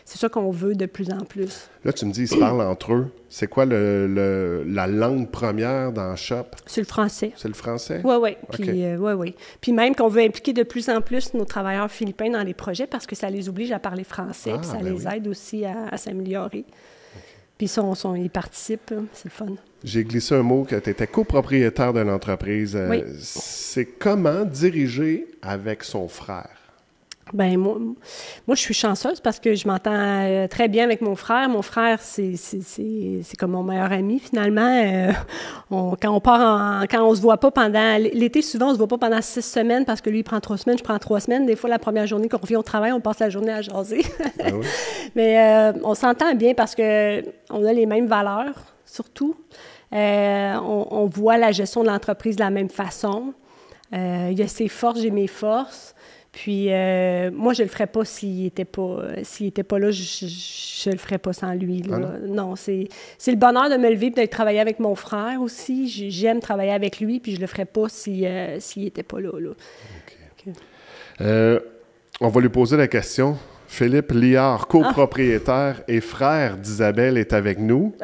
c'est ça qu'on veut de plus en plus. Là, tu me dis, ils se parlent entre eux. C'est quoi la langue première dans Shop? C'est le français. C'est le français? Oui, oui. Okay. Puis, Puis même qu'on veut impliquer de plus en plus nos travailleurs philippins dans les projets parce que ça les oblige à parler français, puis ça les aide aussi à s'améliorer. Puis ils participent, c'est le fun. J'ai glissé un mot que tu étais copropriétaire de l'entreprise. Oui. C'est comment diriger avec son frère? Bien, moi, je suis chanceuse parce que je m'entends très bien avec mon frère. Mon frère, c'est comme mon meilleur ami, finalement. Quand on se voit pas pendant... L'été, souvent, on se voit pas pendant 6 semaines parce que lui, il prend 3 semaines, je prends 3 semaines. Des fois, la première journée qu'on revient au travail, on passe la journée à jaser. Ah oui? Mais on s'entend bien parce qu'on a les mêmes valeurs, surtout. On voit la gestion de l'entreprise de la même façon. Il y a ses forces, j'ai mes forces. Puis moi, je le ferais pas s'il était pas là, je le ferais pas sans lui. Là. Non, c'est le bonheur de me lever et d'être travailler avec mon frère aussi. J'aime travailler avec lui, puis je le ferais pas s'il était pas là. Okay. On va lui poser la question. Philippe Liard, copropriétaire et frère d'Isabelle, est avec nous.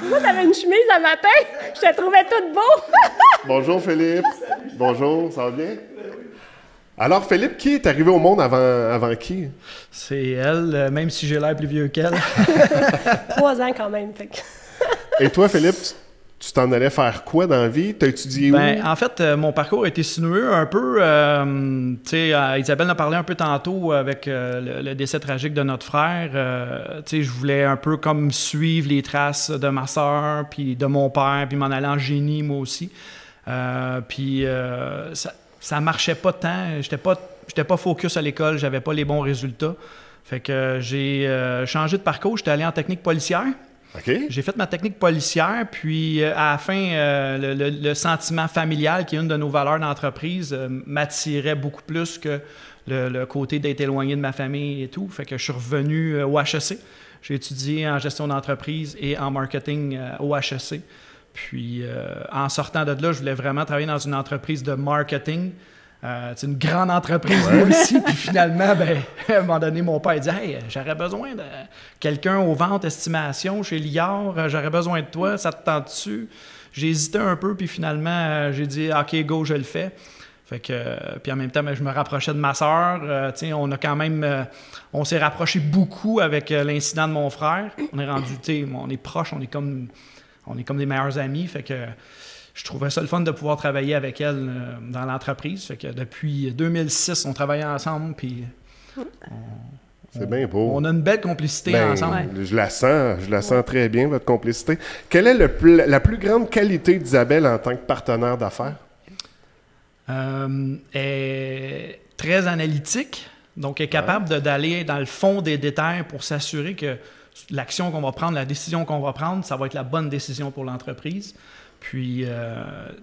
Moi, t'avais une chemise un matin, je te trouvais toute beau. Bonjour Philippe. Bonjour, ça va bien? Alors Philippe, qui est arrivé au monde avant qui? C'est elle, même si j'ai l'air plus vieux qu'elle. 3 ans quand même. Fait que... Et toi Philippe, tu t'en allais faire quoi dans la vie? T'as étudié où? En fait, mon parcours a été sinueux un peu. Isabelle en a parlé un peu tantôt avec le décès tragique de notre frère. Je voulais un peu comme suivre les traces de ma sœur, puis de mon père, puis m'en aller en génie, moi aussi. Ça marchait pas tant. J'étais pas focus à l'école, j'avais pas les bons résultats. Fait que j'ai changé de parcours. J'étais allé en technique policière. Okay. J'ai fait ma technique policière, puis à la fin, le sentiment familial, qui est une de nos valeurs d'entreprise, m'attirait beaucoup plus que le côté d'être éloigné de ma famille et tout. Fait que je suis revenu au HEC. J'ai étudié en gestion d'entreprise et en marketing au HEC. Puis en sortant de là, je voulais vraiment travailler dans une entreprise de marketing. C'est une grande entreprise, moi aussi. Puis finalement, à un moment donné, mon père dit « Hey, j'aurais besoin de quelqu'un aux ventes, estimation chez Liard. J'aurais besoin de toi. Ça te tente dessus? » J'ai hésité un peu, puis finalement, j'ai dit « OK, go, je le fais. » Fait que, puis en même temps, je me rapprochais de ma sœur. On a quand même... on s'est rapproché beaucoup avec l'incident de mon frère. On est rendu... On est proches, on est comme des meilleurs amis. Fait que... Je trouvais ça le fun de pouvoir travailler avec elle dans l'entreprise. Fait que depuis 2006, on travaillait ensemble, puis c'est bien beau. On a une belle complicité ensemble. Je la sens très bien, votre complicité. Quelle est la plus grande qualité d'Isabelle en tant que partenaire d'affaires? Elle est très analytique, donc elle est capable d'aller dans le fond des détails pour s'assurer que l'action qu'on va prendre, la décision qu'on va prendre, ça va être la bonne décision pour l'entreprise. Puis,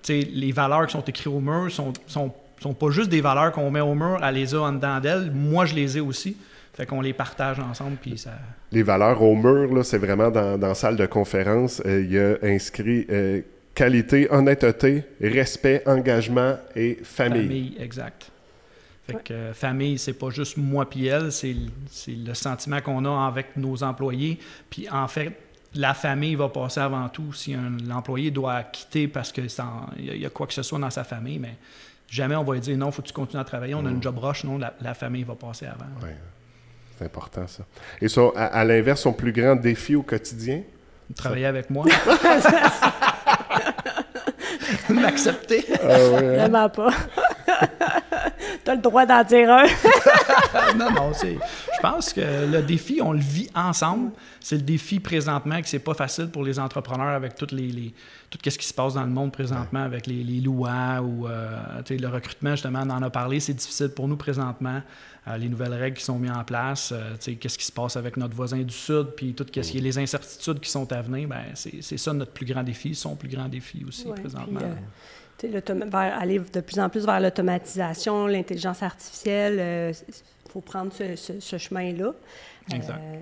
les valeurs qui sont écrites au mur sont pas juste des valeurs qu'on met au mur, elle les a en dedans d'elle. Moi, je les ai aussi. Fait qu'on les partage ensemble, puis ça... Les valeurs au mur, là, c'est vraiment dans la salle de conférence. Il y a inscrit qualité, honnêteté, respect, engagement et famille. Famille, exact. Fait que famille, c'est pas juste moi puis elle, c'est le sentiment qu'on a avec nos employés. Puis en fait, la famille va passer avant tout. Si l'employé doit quitter parce qu'il y a quoi que ce soit dans sa famille, mais jamais on va lui dire non, il faut que tu continues à travailler, on a une job rush, non, la famille va passer avant. Oui, c'est important ça. Et ça, à l'inverse, son plus grand défi au quotidien? Travailler avec moi. M'accepter. Vraiment pas. T'as le droit d'en dire un. Non, je pense que le défi, on le vit ensemble. C'est le défi présentement que c'est pas facile pour les entrepreneurs avec tout ce qui se passe dans le monde présentement avec les lois ou le recrutement, justement, on en a parlé, c'est difficile pour nous présentement. Les nouvelles règles qui sont mises en place, qu'est-ce qui se passe avec notre voisin du Sud, puis tout ce qui est les incertitudes qui sont à venir, c'est ça notre plus grand défi, son plus grand défi aussi présentement. Puis, aller de plus en plus vers l'automatisation, l'intelligence artificielle, il faut prendre ce chemin-là.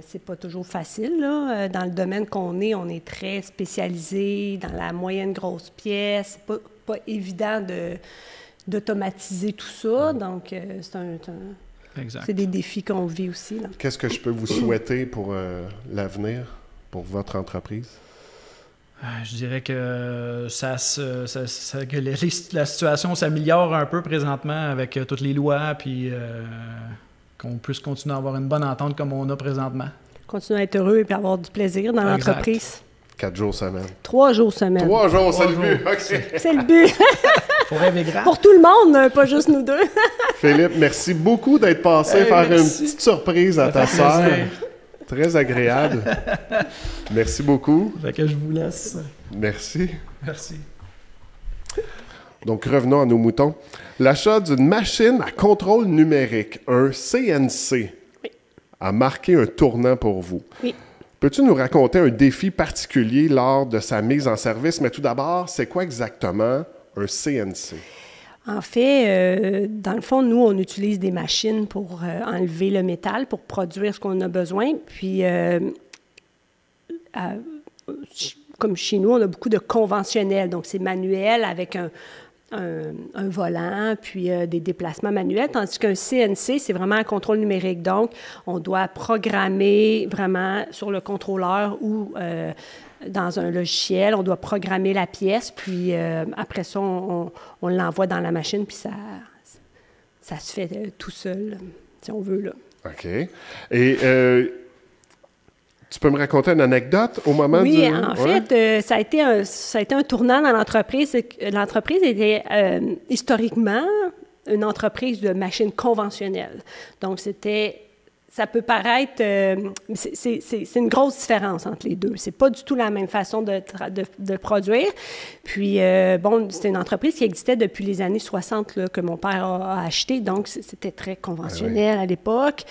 C'est pas toujours facile, là. Dans le domaine qu'on est, on est très spécialisé dans la moyenne grosse pièce. C'est pas évident d'automatiser tout ça. Donc, c'est des défis qu'on vit aussi, là. Qu'est-ce que je peux vous souhaiter pour l'avenir, pour votre entreprise? Je dirais que la situation s'améliore un peu présentement avec toutes les lois, puis qu'on puisse continuer à avoir une bonne entente comme on a présentement. Continuer à être heureux et puis avoir du plaisir dans l'entreprise. 4 jours semaine. 3 jours semaine. 3 jours, c'est le but. Okay. C'est le but. Faut rêver grand. Pour tout le monde, pas juste nous deux. Philippe, merci beaucoup d'être passé faire une petite surprise à ta sœur. Très agréable. Merci beaucoup. Fait que je vous laisse. Merci. Merci. Donc, revenons à nos moutons. L'achat d'une machine à contrôle numérique, un CNC, a marqué un tournant pour vous. Oui. Peux-tu nous raconter un défi particulier lors de sa mise en service? Mais tout d'abord, c'est quoi exactement un CNC? En fait, dans le fond, nous, on utilise des machines pour enlever le métal, pour produire ce qu'on a besoin. Puis, comme chez nous, on a beaucoup de conventionnels. Donc, c'est manuel avec un volant, puis des déplacements manuels, tandis qu'un CNC, c'est vraiment un contrôle numérique. Donc, on doit programmer vraiment sur le contrôleur ou dans un logiciel, on doit programmer la pièce, puis après ça, on l'envoie dans la machine, puis ça se fait tout seul, si on veut, là. OK. Et tu peux me raconter une anecdote au moment oui, du... en fait, ça a été un tournant dans l'entreprise. L'entreprise était historiquement une entreprise de machines conventionnelles. Donc, ça peut paraître... c'est une grosse différence entre les deux. C'est pas du tout la même façon de produire. Puis, bon, c'était une entreprise qui existait depuis les années 60 là, que mon père a acheté. Donc, c'était très conventionnel à l'époque.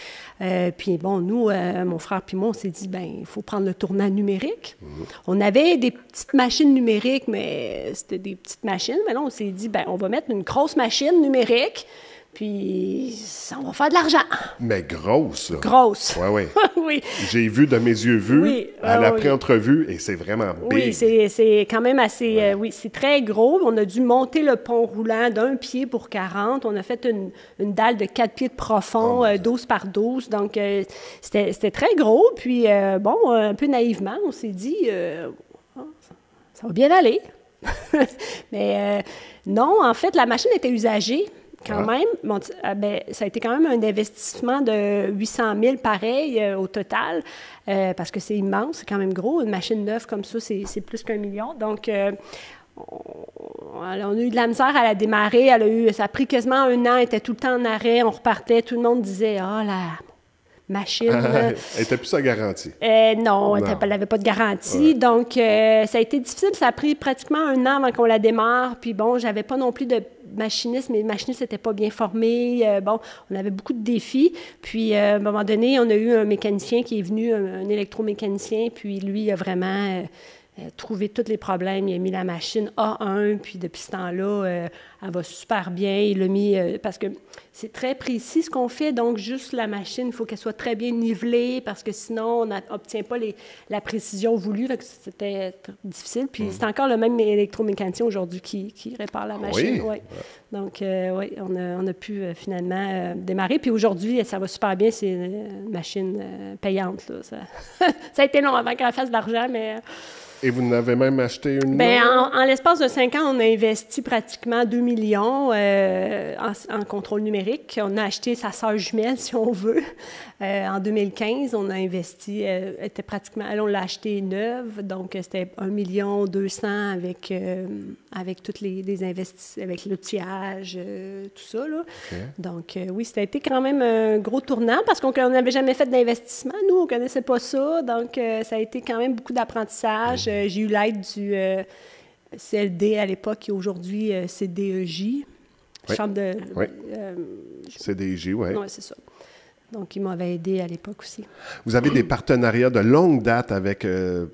Puis, bon, nous, mon frère puis moi, on s'est dit, bien, il faut prendre le tournant numérique. On avait des petites machines numériques, mais c'était des petites machines. Mais là, on s'est dit, bien, on va mettre une grosse machine numérique. Puis, on va faire de l'argent. Mais grosse, là. Grosse. Oui, oui. Oui. J'ai vu de mes yeux vus oui. à la pré-entrevue et c'est vraiment big. Oui, c'est quand même assez... oui, c'est très gros. On a dû monter le pont roulant d'1 pied pour 40. On a fait une dalle de 4 pieds de profond, 12 par 12. Donc, c'était très gros. Puis, bon, un peu naïvement, on s'est dit, ça va bien aller. Mais non, en fait, la machine était usagée. Quand même, bon, ça a été quand même un investissement de 800 000 pareil au total, parce que c'est immense, c'est quand même gros. Une machine neuve comme ça, c'est plus qu'1 million. Donc, on a eu de la misère à la démarrer. Ça a pris quasiment 1 an, elle était tout le temps en arrêt, on repartait, tout le monde disait « Ah, la machine... » Elle n'était plus sa garantie. Non, elle n'avait pas de garantie. Ouais. Donc, ça a été difficile. Ça a pris pratiquement 1 an avant qu'on la démarre. Puis bon, j'avais pas non plus de machiniste, mais les machinistes n'étaient pas bien formés. Bon, on avait beaucoup de défis. Puis, à un moment donné, on a eu un mécanicien qui est venu, un électromécanicien, puis lui, il a vraiment trouvé tous les problèmes. Il a mis la machine A1, puis depuis ce temps-là, elle va super bien. Il l'a mis, parce que c'est très précis ce qu'on fait, donc juste la machine, il faut qu'elle soit très bien nivelée, parce que sinon, on n'obtient pas la précision voulue. C'était difficile. Puis c'est encore le même électromécanicien aujourd'hui qui répare la machine. Oui. Ouais. Donc, oui, on a pu finalement démarrer. Puis aujourd'hui, ça va super bien. C'est une machine payante. Là. Ça a été long avant qu'elle fasse de l'argent, mais... Et vous en avez même acheté une? Bien, en l'espace de 5 ans, on a investi pratiquement 2 millions en contrôle numérique. On a acheté sa sœur jumelle, si on veut. En 2015, on a investi, était pratiquement, on l'a acheté neuve, donc c'était 1 200 000 avec tous les investissements, avec l'outillage, tout ça. Là. Okay. Donc, oui, ça a été quand même un gros tournant parce qu'on n'avait jamais fait d'investissement. Nous, on ne connaissait pas ça. Donc, ça a été quand même beaucoup d'apprentissage. J'ai eu l'aide du CLD à l'époque et aujourd'hui CDEJ. Oui. Chambre de... Oui. CDEJ, oui. Oui, c'est ça. Donc, ils m'avaient aidé à l'époque aussi. Vous avez des partenariats de longue date avec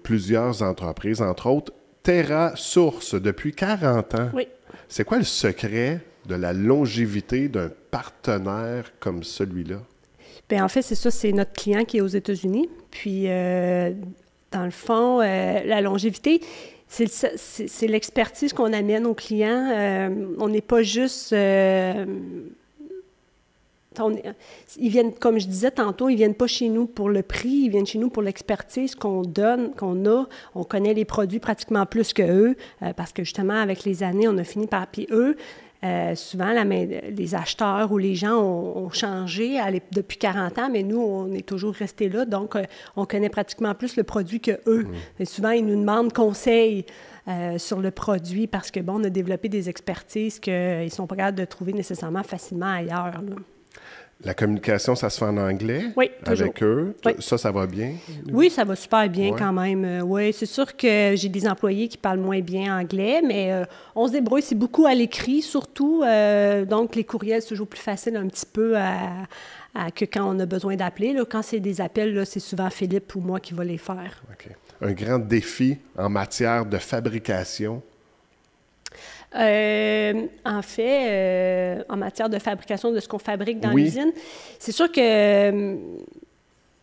plusieurs entreprises, entre autres TerraSource, depuis 40 ans. Oui. C'est quoi le secret de la longévité d'un partenaire comme celui-là? Bien, en fait, c'est ça, c'est notre client qui est aux États-Unis. Puis, dans le fond, la longévité, c'est l'expertise qu'on amène aux clients. On n'est pas juste... ils viennent, comme je disais tantôt, ils ne viennent pas chez nous pour le prix, ils viennent chez nous pour l'expertise qu'on donne, qu'on a. On connaît les produits pratiquement plus qu'eux, parce que justement, avec les années, on a fini par... Puis eux, souvent, les acheteurs ou les gens ont changé depuis 40 ans, mais nous, on est toujours restés là, donc on connaît pratiquement plus le produit qu'eux. Et souvent, ils nous demandent conseil sur le produit parce que, bon, on a développé des expertises qu'ils ne sont pas capables de trouver nécessairement facilement ailleurs, là. La communication, ça se fait en anglais? Oui, toujours. Avec eux? Oui. Ça va bien? Oui, ça va super bien quand même. Oui, c'est sûr que j'ai des employés qui parlent moins bien anglais, mais on se débrouille. C'est beaucoup à l'écrit, surtout. Donc, les courriels, c'est toujours plus facile un petit peu que quand on a besoin d'appeler. Là. Quand c'est des appels, là, c'est souvent Philippe ou moi qui va les faire. OK. Un grand défi en matière de fabrication? En fait, en matière de fabrication de ce qu'on fabrique dans l'usine, c'est sûr que,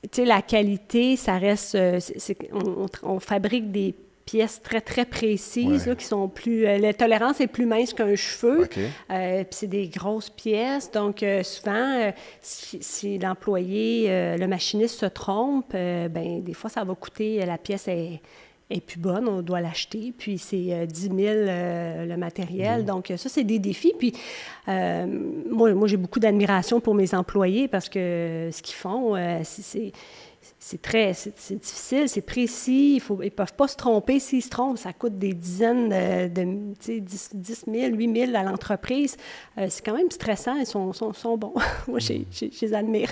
tu sais, la qualité, ça reste... on fabrique des pièces très, très précises, là, qui sont plus... la tolérance est plus mince qu'un cheveu. Puis c'est des grosses pièces. Donc, souvent, si l'employé, le machiniste se trompe, ben des fois, ça va coûter... La pièce est plus bonne, on doit l'acheter. Puis c'est 10 000 le matériel. Donc, ça, c'est des défis. Puis moi j'ai beaucoup d'admiration pour mes employés parce que ce qu'ils font, c'est difficile, c'est précis, ils ne peuvent pas se tromper. S'ils se trompent, ça coûte des dizaines de 10 000, 8 000 à l'entreprise. C'est quand même stressant, ils sont bons. Moi, je les admire.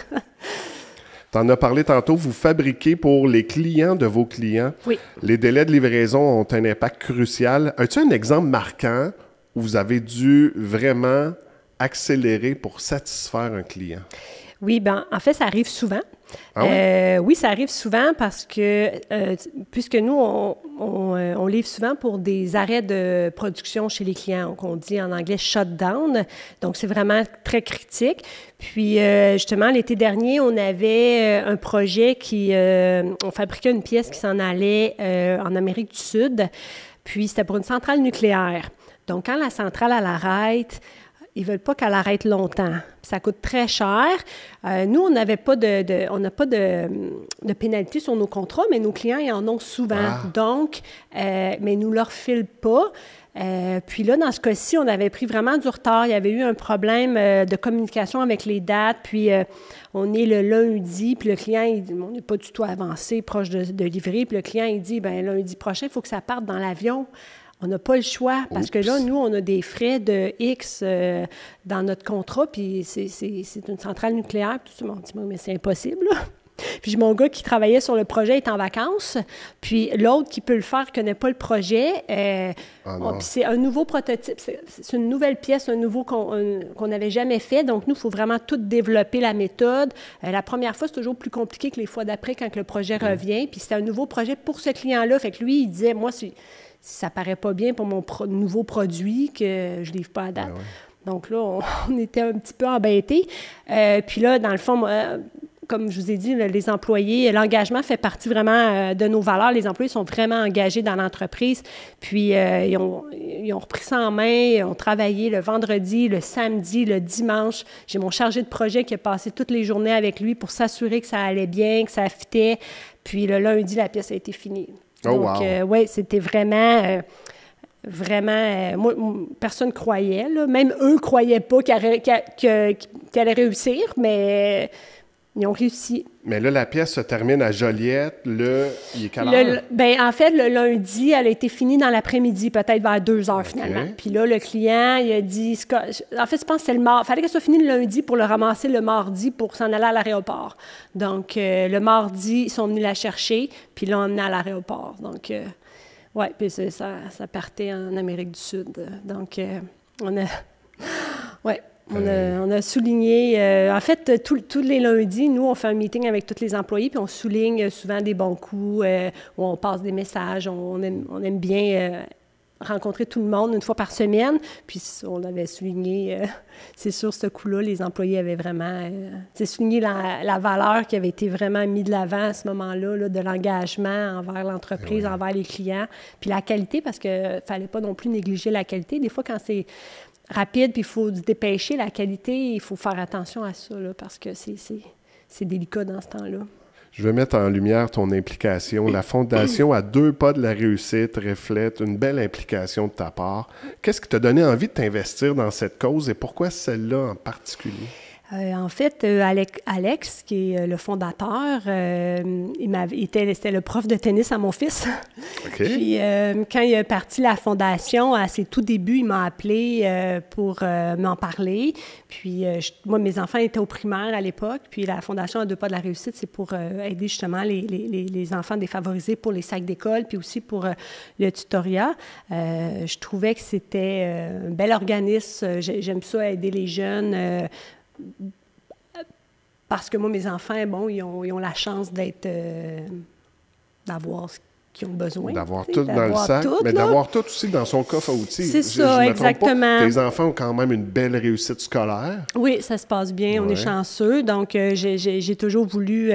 Tu en as parlé tantôt, vous fabriquez pour les clients de vos clients. Oui. Les délais de livraison ont un impact crucial. As-tu un exemple marquant où vous avez dû vraiment accélérer pour satisfaire un client? Oui, bien, en fait, ça arrive souvent. Ah oui? Oui, ça arrive souvent parce que, puisque nous, on livre souvent pour des arrêts de production chez les clients, qu'on dit en anglais « shutdown », donc c'est vraiment très critique. Puis, justement, l'été dernier, on avait un projet on fabriquait une pièce qui s'en allait en Amérique du Sud, puis c'était pour une centrale nucléaire. Donc, quand la centrale, elle arrête, ils ne veulent pas qu'elle arrête longtemps. Ça coûte très cher. Nous, on n'a pas de pénalité sur nos contrats, mais nos clients, ils en ont souvent. Ah. Donc, mais ils ne nous leur filent pas. Puis là, dans ce cas-ci, on avait pris vraiment du retard. Il y avait eu un problème de communication avec les dates. Puis, on est le lundi, puis le client, il dit, on n'est pas du tout avancé, proche de livrer. Puis le client, il dit, bien, lundi prochain, il faut que ça parte dans l'avion. On n'a pas le choix, parce que là, nous, on a des frais de X dans notre contrat, puis c'est une centrale nucléaire. Tout ça, on dit, mais c'est impossible, là. Puis mon gars qui travaillait sur le projet est en vacances, puis l'autre qui peut le faire ne connaît pas le projet. Puis c'est un nouveau prototype, c'est une nouvelle pièce, un nouveau qu'on n'avait jamais fait. Donc, nous, il faut vraiment tout développer la méthode. La première fois, c'est toujours plus compliqué que les fois d'après quand le projet revient. Puis c'est un nouveau projet pour ce client-là. Fait que lui, il disait, moi, si ça paraît pas bien pour mon nouveau produit que je livre pas à date. Ben ouais. Donc là, on était un petit peu embêtés. Puis là, dans le fond, comme je vous ai dit, les employés, l'engagement fait partie vraiment de nos valeurs. Les employés sont vraiment engagés dans l'entreprise. Puis ils ont repris ça en main, ils ont travaillé le vendredi, le samedi, le dimanche. J'ai mon chargé de projet qui a passé toutes les journées avec lui pour s'assurer que ça allait bien, que ça fitait. Puis le lundi, la pièce a été finie. Donc, oui, c'était vraiment... moi, personne ne croyait. Là. Même eux ne croyaient pas qu'elle allait réussir, mais ils ont réussi. Mais là, la pièce se termine à Joliette. Il est quelle heure? En fait, le lundi, elle a été finie dans l'après-midi, peut-être vers 2 heures finalement. Puis là, le client, il a dit... En fait, je pense que c'est le mardi. Il fallait qu'elle soit finie le lundi pour le ramasser le mardi pour s'en aller à l'aéroport. Donc, le mardi, ils sont venus la chercher, puis l'ont emmenée à l'aéroport. Donc, oui, puis ça partait en Amérique du Sud. Donc, on a... Ouais. On a souligné... en fait, tous les lundis, nous, on fait un meeting avec tous les employés, puis on souligne souvent des bons coups, où on passe des messages. On aime bien rencontrer tout le monde une fois par semaine. Puis on avait souligné, c'est sûr, ce coup-là, les employés avaient vraiment souligné la valeur qui avait été vraiment mise de l'avant à ce moment-là, là, de l'engagement envers l'entreprise, envers les clients. Puis la qualité, parce qu'il ne fallait pas non plus négliger la qualité. Des fois, quand c'est rapide, puis il faut se dépêcher, la qualité, il faut faire attention à ça, là, parce que c'est délicat dans ce temps-là. Je vais mettre en lumière ton implication. La Fondation à 2 pas de la réussite reflète une belle implication de ta part. Qu'est-ce qui t'a donné envie de t'investir dans cette cause et pourquoi celle-là en particulier? En fait, Alex, qui est le fondateur, c'était le prof de tennis à mon fils. Okay. Puis, quand il a parti la fondation, à ses tout débuts, il m'a appelé pour m'en parler. Puis, moi, mes enfants étaient au primaire à l'époque. Puis, la Fondation à 2 pas de la réussite, c'est pour aider justement les enfants défavorisés pour les sacs d'école, puis aussi pour le tutorat. Je trouvais que c'était un bel organisme. J'aime ça, aider les jeunes. Parce que moi, mes enfants, bon, ils ont la chance d'avoir qui ont besoin. D'avoir tout dans le sac, mais d'avoir tout aussi dans son coffre à outils. C'est ça, exactement. Tes enfants ont quand même une belle réussite scolaire. Oui, ça se passe bien, on est chanceux. Donc, j'ai toujours voulu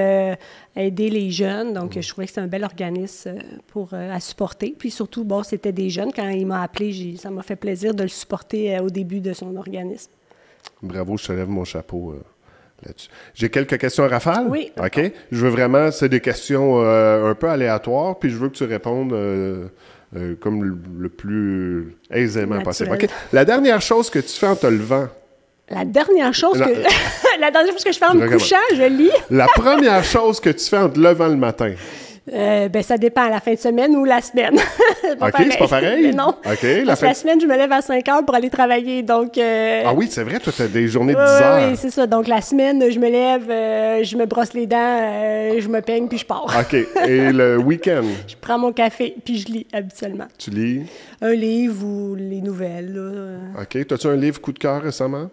aider les jeunes. Donc, je trouvais que c'est un bel organisme à supporter. Puis surtout, bon, c'était des jeunes. Quand il m'a appelé, ça m'a fait plaisir de le supporter au début de son organisme. Bravo, je te lève mon chapeau là-dessus. J'ai quelques questions à rafale? Oui. OK. Je veux vraiment, c'est des questions un peu aléatoires, puis je veux que tu répondes comme le plus aisément possible. OK. La dernière chose que tu fais en te levant? La dernière chose que je fais en me couchant, je lis. La première chose que tu fais en te levant le matin? Ça dépend, à la fin de semaine ou la semaine. C'est pas pareil? Non. OK. La semaine, je me lève à 5 heures pour aller travailler, donc... Ah oui, c'est vrai, toi, tu as des journées de 10 heures. Oui, c'est ça. Donc, la semaine, je me lève, je me brosse les dents, je me peigne, puis je pars. OK. Et le week-end? Je prends mon café, puis je lis habituellement. Tu lis? Un livre ou les nouvelles, là. OK. As-tu un livre coup de cœur récemment?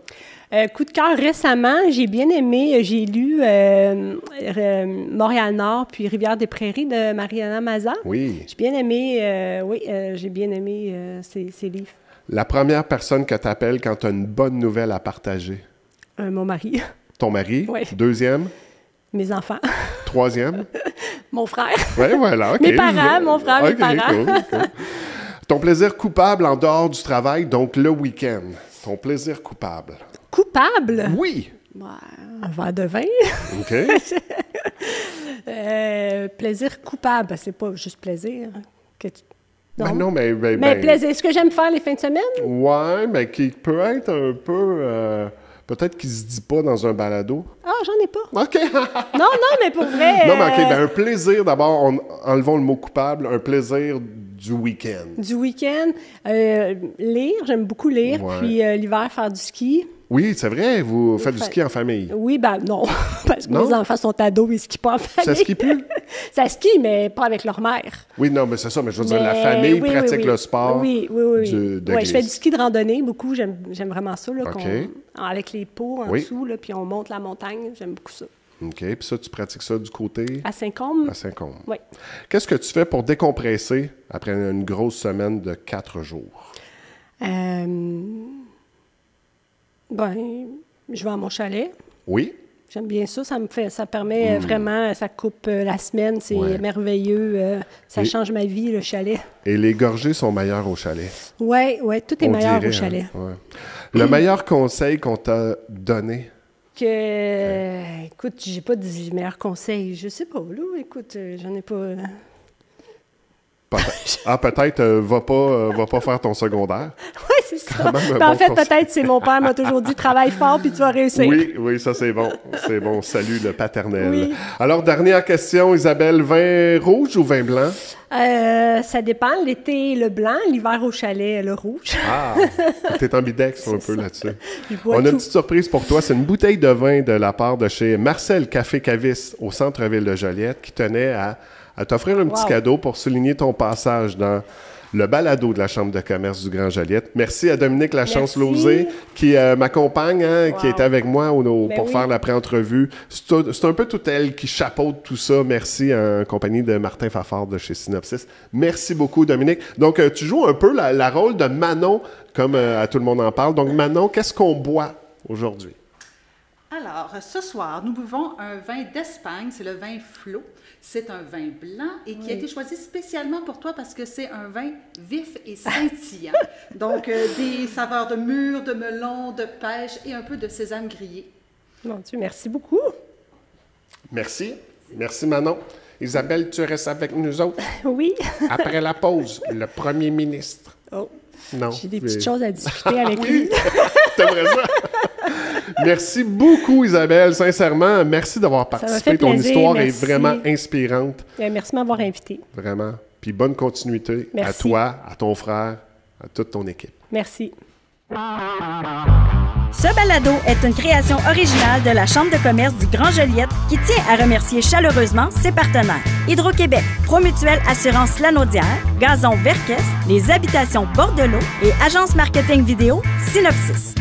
Coup de cœur récemment, j'ai bien aimé, j'ai lu Montréal-Nord puis Rivière-des-Prairies de Mariana Maza. Oui. J'ai bien aimé, j'ai bien aimé ces livres. La première personne que tu appelles quand tu as une bonne nouvelle à partager? Mon mari. Ton mari? Oui. Deuxième? Mes enfants. Troisième? Mon frère. Oui, voilà. OK. Mes parents, mon frère, mes parents. Cool. Ton plaisir coupable en dehors du travail, donc le week-end. Ton plaisir coupable. Coupable? Oui. Un verre de vin. OK. Plaisir coupable, c'est pas juste plaisir. Non, mais plaisir. Ce que j'aime faire les fins de semaine? Oui, mais qui peut être un peu... peut-être qu'il se dit pas dans un balado. Ah, j'en ai pas. OK. non, mais pour vrai... Non, mais OK, un plaisir, d'abord, enlevons le mot coupable, un plaisir du week-end. Du week-end. Lire, j'aime beaucoup lire. Ouais. Puis l'hiver, faire du ski. Oui, c'est vrai, vous faites du ski en famille. Oui, non, parce que mes enfants sont ados, ils ne skient pas en famille. Ça skie plus? Ça skie, mais pas avec leur mère. Oui, non, mais c'est ça, mais je veux dire, la famille pratique le sport. Oui. Je fais du ski de randonnée beaucoup, j'aime vraiment ça, là, avec les pots en dessous, là, puis on monte la montagne, j'aime beaucoup ça. OK, puis ça, tu pratiques ça du côté? À Saint-Côme. À Saint-Côme. Oui. Qu'est-ce que tu fais pour décompresser après une grosse semaine de 4 jours? Je vais à mon chalet. Oui. J'aime bien ça. Ça permet vraiment, ça coupe la semaine. C'est merveilleux. Ça change ma vie, le chalet. Et les gorgées sont meilleures au chalet. Oui, tout est meilleur au chalet. Hein? Ouais. Le meilleur conseil qu'on t'a donné? Écoute, j'ai pas dit meilleur conseil. Je sais pas, là. Écoute, j'en ai pas... Peut-être, va pas faire ton secondaire. Oui, c'est ça. En fait, peut-être, c'est mon père m'a toujours dit, travaille fort puis tu vas réussir. Oui, ça c'est bon. C'est bon. Salut le paternel. Oui. Alors, dernière question, Isabelle, vin rouge ou vin blanc? Ça dépend. L'été, le blanc, l'hiver au chalet, le rouge. Ah, t'es ambidex un peu là-dessus. On a une petite surprise pour toi. C'est une bouteille de vin de la part de chez Marcel Café Cavis au centre-ville de Joliette qui tenait à t'offrir un petit cadeau pour souligner ton passage dans le balado de la Chambre de commerce du Grand Joliette. Merci à Dominique Lachance-Lauzé qui m'accompagne, qui est avec moi pour faire la pré-entrevue. C'est un peu toute elle qui chapeaute tout ça. Merci en compagnie de Martin Fafard de chez Synopsis. Merci beaucoup, Dominique. Donc, tu joues un peu la rôle de Manon, comme à tout le monde en parle. Donc, Manon, qu'est-ce qu'on boit aujourd'hui? Alors, ce soir, nous buvons un vin d'Espagne, c'est le vin Flo. C'est un vin blanc et qui a été choisi spécialement pour toi parce que c'est un vin vif et scintillant. Donc, des saveurs de mûre, de melon, de pêche et un peu de sésame grillé. Mon Dieu, merci beaucoup. Merci. Merci, Manon. Isabelle, tu restes avec nous autres? Oui. Après la pause, le premier ministre. Oh. Non. J'ai des petites choses à discuter avec lui. T'aimerais ça? Merci beaucoup, Isabelle. Sincèrement, merci d'avoir participé. Ton histoire est vraiment inspirante. Merci de m'avoir invité. Vraiment. Puis bonne continuité à toi, à ton frère, à toute ton équipe. Merci. Ce balado est une création originale de la Chambre de commerce du Grand Joliette qui tient à remercier chaleureusement ses partenaires. Hydro-Québec, Promutuelle Assurance Lanaudière, Gazon Verkest, les Habitations Bordelot et Agence Marketing Vidéo Synopsis.